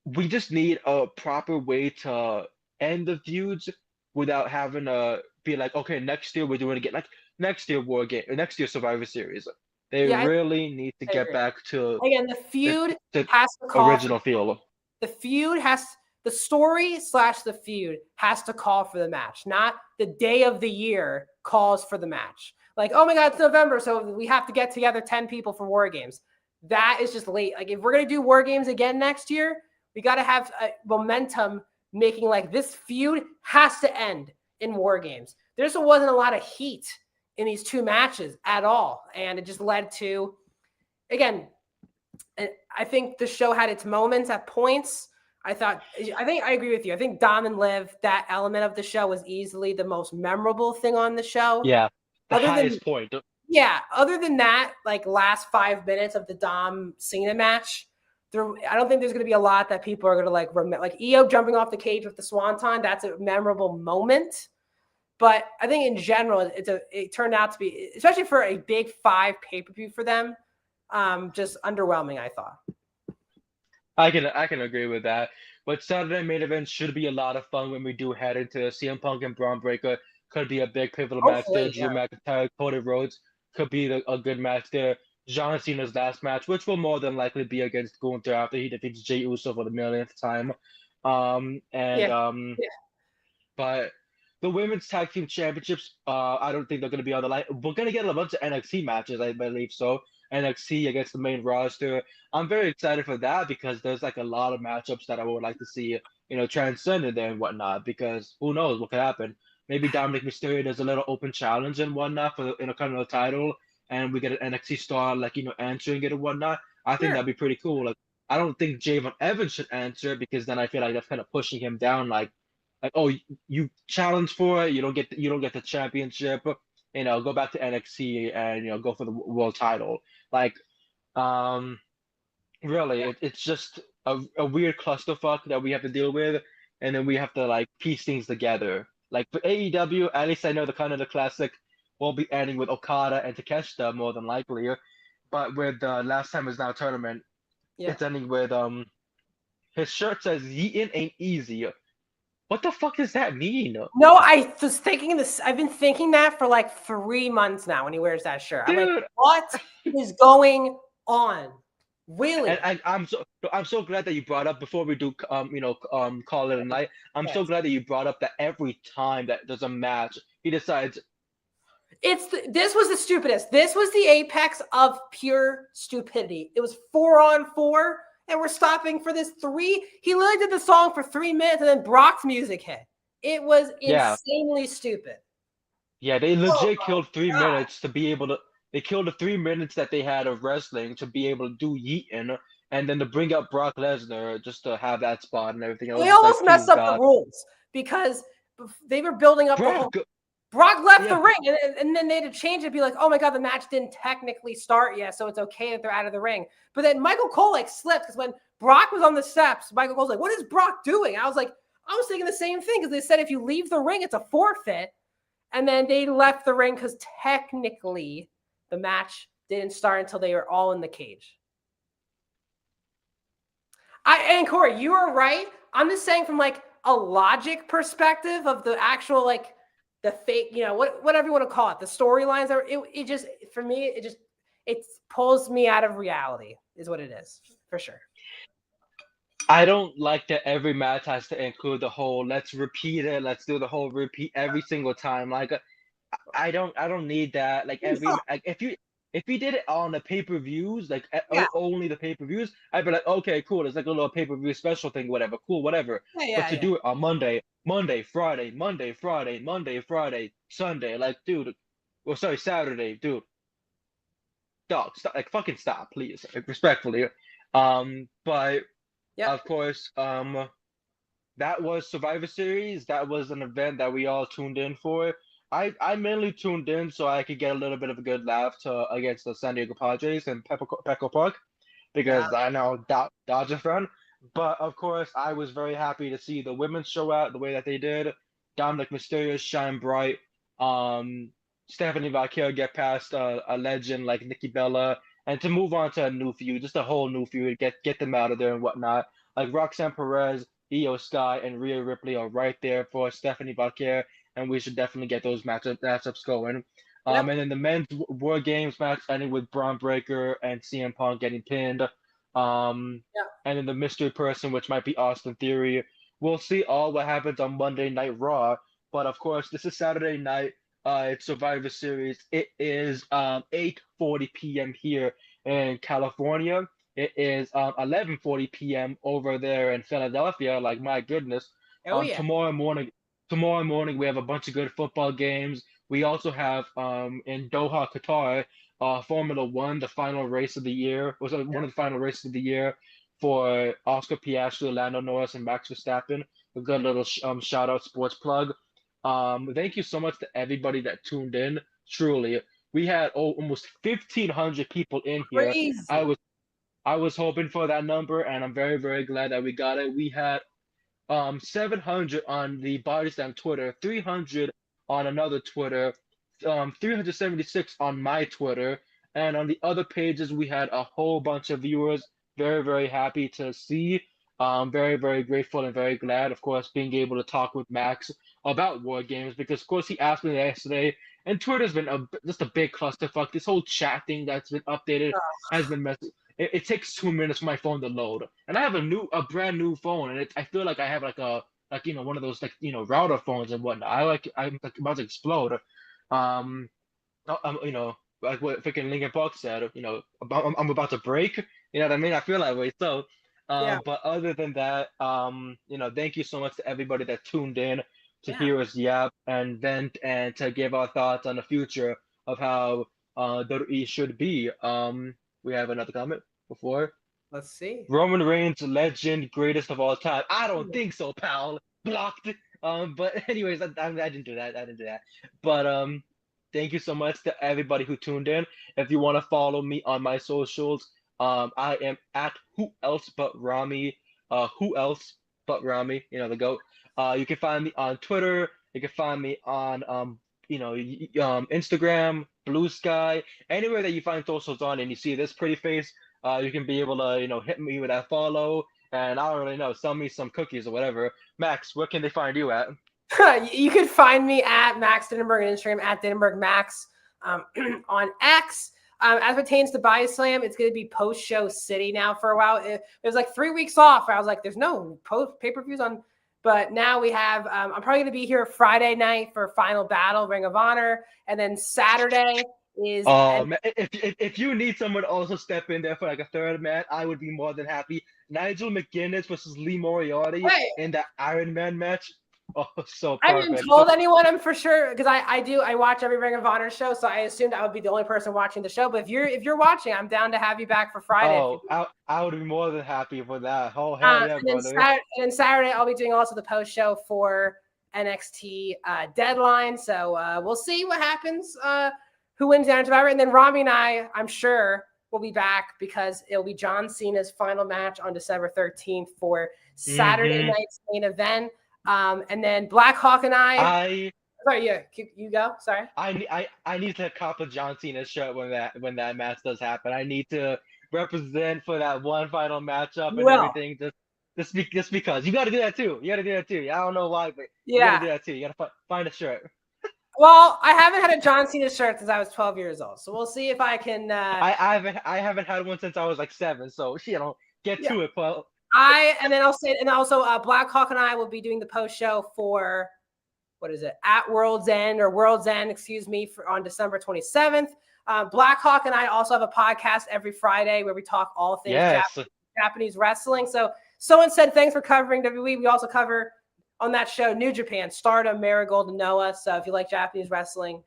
we just need a proper way to end the feuds without having to be like, okay, next year we're doing it again. Like next year War Game, next year Survivor Series. They Yeah, really need to I get agree. back to Again, the, the has to call for original feel. the feud has the story slash the feud has to call for the match, not the day of the year calls for the match. Like, oh my God, it's November, so we have to get together 10 people for War Games. That is just late. Like, if we're gonna do War Games again next year, we got to have momentum, making like this feud has to end in War Games. There just wasn't a lot of heat in these two matches at all, and it just led to, again, I think the show had its moments at points. I think I agree with you. I think Dom and Liv, that element of the show was easily the most memorable thing on the show. Yeah, the Other than highest point. yeah, other than that, like last 5 minutes of the Dom Cena match, I don't think there's going to be a lot that people are going to like remember. Like Io jumping off the cage with the swanton, that's a memorable moment. But I think in general, it turned out to be, especially for a big 5 pay-per-view for them, just underwhelming, I thought. I can agree with that. But Saturday main event should be a lot of fun when we do head into CM Punk and Braun Breaker. Could be a big pivotal match there. Hopefully, Drew yeah. McIntyre, Cody Rhodes could be a good match there. John Cena's last match, which will more than likely be against Gunther after he defeats Jey Uso for the millionth time. And Yeah. Yeah. But the women's tag team championships, I don't think they're going to be on the line. We're going to get a bunch of NXT matches, I believe so. NXT against the main roster. I'm very excited for that because there's like a lot of matchups that I would like to see, transcend in there and whatnot. Because who knows what could happen? Maybe Dominic Mysterio does a little open challenge and whatnot for kind of a title, and we get an NXT star like answering it and whatnot. I think Sure. that'd be pretty cool. Like I don't think Javon Evans should answer it because then I feel like that's kind of pushing him down. Like oh you challenge for it, you don't get the championship, go back to NXT and go for the world title. Like um really it's just a weird clusterfuck that we have to deal with, and then we have to like piece things together. Like for AEW, at least I know the classic will be ending with Okada and Takeshita more than likely, but with the last time is now tournament, Yeah. it's ending with his shirt says Yeetin ain't easy. What the fuck does that mean? No, I was thinking this. I've been thinking that for like 3 months now when he wears that shirt. I'm like, Dude, what is going on? Really? and I'm so glad that you brought up before we do call it a night. I'm so Yes. glad that you brought up that every time that there's a match, he decides, This was the stupidest. This was the apex of pure stupidity. It was 4-on-4, and we're stopping for this 3. He literally did the song for 3 minutes, and then Brock's music hit. It was yeah, insanely stupid. yeah, they Oh legit my killed three God. minutes to be able to. They killed the 3 minutes that they had of wrestling to be able to do Yeeton, and then to bring up Brock Lesnar just to have that spot and everything. I was They just like, almost messed please up the God, rules because they were building up the whole. Brock, Brock left yeah, the ring, and then they had to change it, be like, oh my God, the match didn't technically start yet, so it's okay that they're out of the ring. But then Michael Cole like slipped because when Brock was on the steps, Michael Cole's like, what is Brock doing? I was thinking the same thing because they said if you leave the ring, it's a forfeit. And then they left the ring because technically the match didn't start until they were all in the cage. And Corey, you are right. I'm just saying from like a logic perspective of the actual like the fake, whatever you want to call it, the storylines are it just for me it pulls me out of reality is what it is for sure. I don't like that every match has to include the whole let's repeat it, let's do the whole repeat every single time. Like I don't need that. Like if you did it on the pay-per-views, like Yeah, only the pay-per-views, I'd be like, okay, cool. It's like a little pay-per-view special thing, whatever, cool, whatever. But to yeah. do it on Monday, Friday, Monday, Friday, Monday, Friday, Sunday, like, dude, well, sorry, Saturday, dude, dog, stop, like, fucking stop, please, like, respectfully. But Yep. of course, that was Survivor Series. That was an event that we all tuned in for. I mainly tuned in so I could get a little bit of a good laugh against the San Diego Padres and Petco Park Yeah. because I know Dodger fan. But of course, I was very happy to see the women's show out the way that they did. Dominic Mysterio shine bright. Um, Stephanie Valkyria get past a legend like Nikki Bella, and to move on to a new feud, just a whole new feud, get them out of there and whatnot. Like Roxanne Perez, Io Sky, and Rhea Ripley are right there for Stephanie Valkyria, and we should definitely get those matchups going. Yep. And then the men's War Games match ending with Braun Breaker and CM Punk getting pinned. Um, Yep. and then the mystery person, which might be Austin Theory. We'll see all what happens on Monday Night Raw. But of course, this is Saturday night. It's Survivor Series. It is 8:40 p.m. here in California. It is 11:40 p.m. over there in Philadelphia. Like my goodness. Oh yeah. Tomorrow morning we have a bunch of good football games. We also have in Doha, Qatar, Formula One, the final race of the year, was one of the final races of the year for Oscar Piastri, Lando Norris, and Max Verstappen. A good little shout out sports plug. Thank you so much to everybody that tuned in. Truly, we had almost 1,500 people in here. I Crazy. was I was hoping for that number, and I'm very, very glad that we got it. We had 700 on the BodySlam Twitter, 300 on another Twitter, 376 on my Twitter, and on the other pages we had a whole bunch of viewers. Very, very happy to see. Very, very grateful and very glad, of course, being able to talk with Max about War Games because, of course, he asked me yesterday, and Twitter's been just a big clusterfuck. This whole chat thing that's been updated has been messy. It takes 2 minutes for my phone to load, and I have a brand new phone, and I feel like I have one of those router phones and whatnot. I'm like about to explode. Um, like what freaking Linkin Park said, I'm about to break. You know what I mean? I feel that way. So, Yeah. but other than that, thank you so much to everybody that tuned in to Yeah. hear us yap and vent and to give our thoughts on the future of how WWE should be. We have another comment before. Let's see. Roman Reigns, legend, greatest of all time. I don't think so, pal. Blocked. But anyways, I didn't do that. I didn't do that. But thank you so much to everybody who tuned in. If you want to follow me on my socials, I am at Who Else But Rami. Who Else But Rami? You know the goat. You can find me on Twitter. You can find me on Instagram, Blue Sky, anywhere that you find socials on, and you see this pretty face. You can be able to, hit me with that follow, and I don't really know, sell me some cookies or whatever. Max, where can they find you at? You can find me at Max Dittenberg on Instagram, at Dittenberg Max on X. As pertains to BodySlam, it's going to be post-show city now for a while. It was like 3 weeks off. I was like, there's no pay-per-views on. But now we have, I'm probably going to be here Friday night for Final Battle, Ring of Honor. And then Saturday is. If you need someone to also step in there for like a third man, I would be more than happy. Nigel McGuinness versus Lee Moriarty in that Iron Man match. Oh, so perfect. I haven't told anyone, I'm for sure, because I watch every Ring of Honor show, so I assumed I would be the only person watching the show. But if you're watching, I'm down to have you back for Friday. Oh, I would be more than happy for that. Oh hell yeah, brother! And then Saturday I'll be doing also the post show for NXT Deadline. So we'll see what happens. Who wins down Survivor, and then Rami and I'm sure will be back because it'll be John Cena's final match on December 13th for Saturday night's main event. And then Black Hawk and sorry, yeah, you go. Sorry. I need to cop a John Cena shirt when that match does happen. I need to represent for that one final matchup and everything. Just because you got to do that too. I don't know why, but you got to do that too. You got to find a shirt. Well, I haven't had a John Cena shirt since I was 12 years old, so we'll see if I can. I haven't had one since I was like 7. So get to it, Paul. And also Black Hawk and I will be doing the post show for what is it at World's End, excuse me, on December 27th. Black Hawk and I also have a podcast every Friday where we talk all things Japanese wrestling. So someone said thanks for covering WWE. We also cover on that show New Japan, Stardom, Marigold, and Noah. So if you like Japanese wrestling,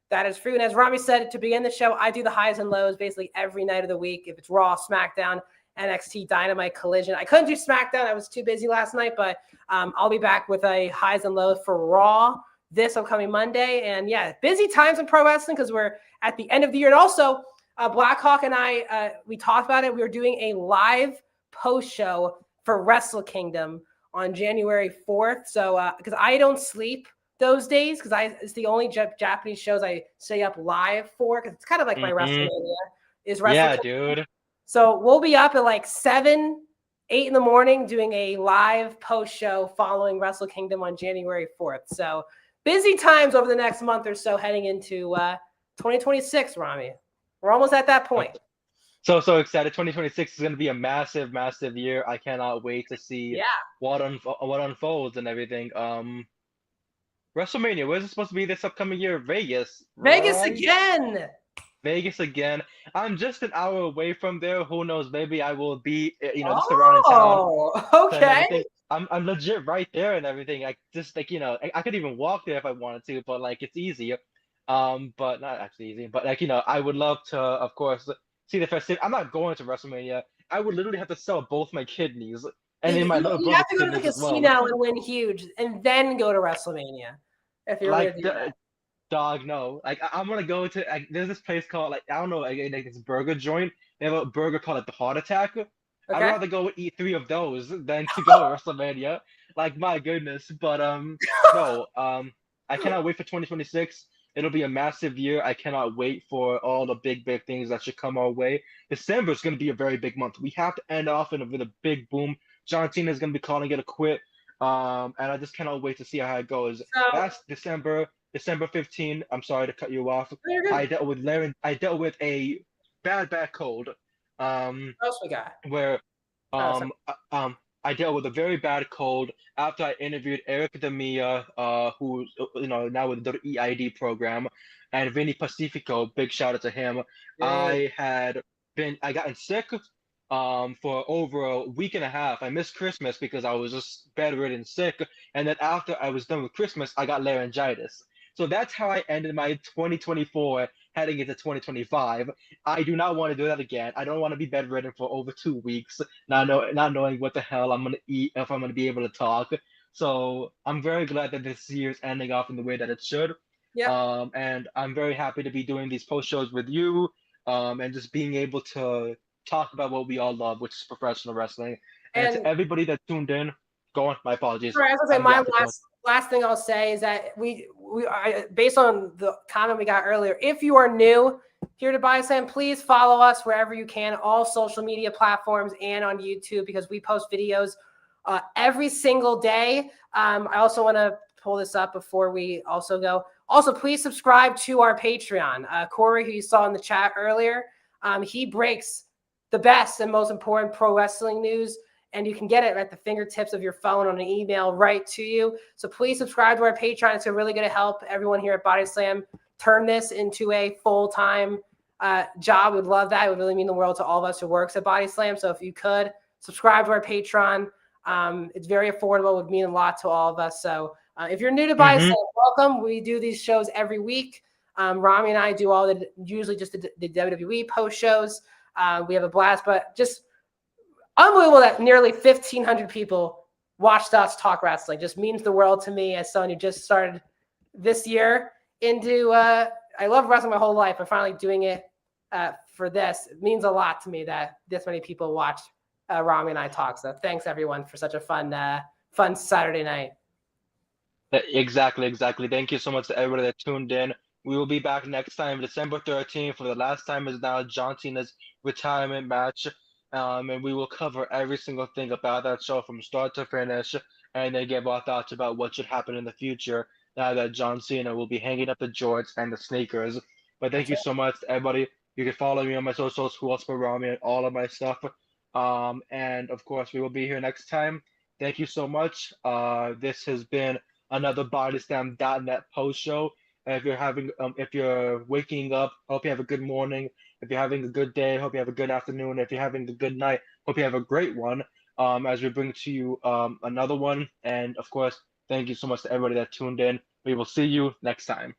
that is free. And as Rami said to begin the show, I do the highs and lows basically every night of the week. If it's Raw, SmackDown, NXT, Dynamite, Collision. I couldn't do SmackDown. I was too busy last night, but I'll be back with a highs and lows for Raw this upcoming Monday. And yeah, busy times in pro wrestling because we're at the end of the year. And also, Black Hawk and I, we talked about it. We were doing a live post show for Wrestle Kingdom on January 4th. So, because I don't sleep those days, because it's the only Japanese shows I stay up live for, because it's kind of like my WrestleMania is Wrestle Yeah, Kingdom. dude. So we'll be up at like 7, 8 in the morning doing a live post show following Wrestle Kingdom on January 4th. So busy times over the next month or so heading into 2026, Rami. We're almost at that point. So excited. 2026 is going to be a massive, massive year. I cannot wait to see what unfolds and everything. WrestleMania, where's it supposed to be this upcoming year? Vegas, Vegas right? again. Vegas again. I'm just an hour away from there. Who knows? Maybe I will be, just around in town. Oh, And okay. everything. I'm legit right there and everything. I just like, I could even walk there if I wanted to, but like it's easy. But not actually easy. But like, I would love to, of course, see the festivity. I'm not going to WrestleMania. I would literally have to sell both my kidneys and then my little You have brother's to go to the kidneys as well. casino and win huge, and then go to WrestleMania if you're Like going to do that. dog, no. Like I'm gonna go to there's this place called like I don't know like this burger joint. They have a burger called like the Heart Attack. I'd Okay. rather go eat 3 of those than to go to WrestleMania. Like my goodness, but no, I cannot wait for 2026. It'll be a massive year. I cannot wait for all the big things that should come our way. December is going to be a very big month. We have to end off with a big boom. John Cena is going to be calling it a quit. And I just cannot wait to see how it goes. So, Last December 15. I'm sorry to cut you off. you're good. I dealt with a bad cold. What else we got? Where Oh, sorry. I dealt with a very bad cold after I interviewed Eric Demia, who's now with the EID program, and Vinny Pacifico. Big shout out to him. Great. I gotten sick for over a week and a half. I missed Christmas because I was just bedridden sick, and then after I was done with Christmas, I got laryngitis. So that's how I ended my 2024 heading into 2025. I do not want to do that again. I don't want to be bedridden for over 2 weeks, not knowing what the hell I'm gonna eat, if I'm gonna be able to talk. So I'm very glad that this year's ending off in the way that it should. Yeah. And I'm very happy to be doing these post shows with you, and just being able to talk about what we all love, which is professional wrestling. And to And everybody that tuned in, go on. My apologies. sorry, I was gonna say I'm my yapping too much. last thing I'll say is that based on the comment we got earlier, if you are new here to BodySlam, please follow us wherever you can, all social media platforms and on YouTube, because we post videos every single day. I also want to pull this up before we also go. Also, please subscribe to our Patreon. Corey, who you saw in the chat earlier, he breaks the best and most important pro wrestling news, and you can get it at the fingertips of your phone on an email right to you. So please subscribe to our Patreon. It's really going to help everyone here at BodySlam turn this into a full-time job. We'd love that. It would really mean the world to all of us who works at BodySlam. So if you could subscribe to our Patreon, it's very affordable. It would mean a lot to all of us. So if you're new to BodySlam, welcome. We do these shows every week. Rami and I do usually just the WWE post shows. We have a blast, but just unbelievable that nearly 1,500 people watched us talk wrestling. Just means the world to me as someone who just started this year into I love wrestling my whole life, but finally doing it for this. It means a lot to me that this many people watched Rami and I talk. So thanks everyone for such a fun Saturday night. Exactly. Thank you so much to everybody that tuned in. We will be back next time, December 13th, for the last time is now John Cena's retirement match. And we will cover every single thing about that show from start to finish, and then give our thoughts about what should happen in the future now that John Cena will be hanging up the jorts and the sneakers. But thank you so much to everybody. You can follow me on my socials, Who Else But Rami, and all of my stuff. And of course, we will be here next time. Thank you so much. This has been another BodySlam.net post show. If you're waking up, hope you have a good morning. If you're having a good day, hope you have a good afternoon. If you're having a good night, hope you have a great one. As we bring to you another one. And of course, thank you so much to everybody that tuned in. We will see you next time.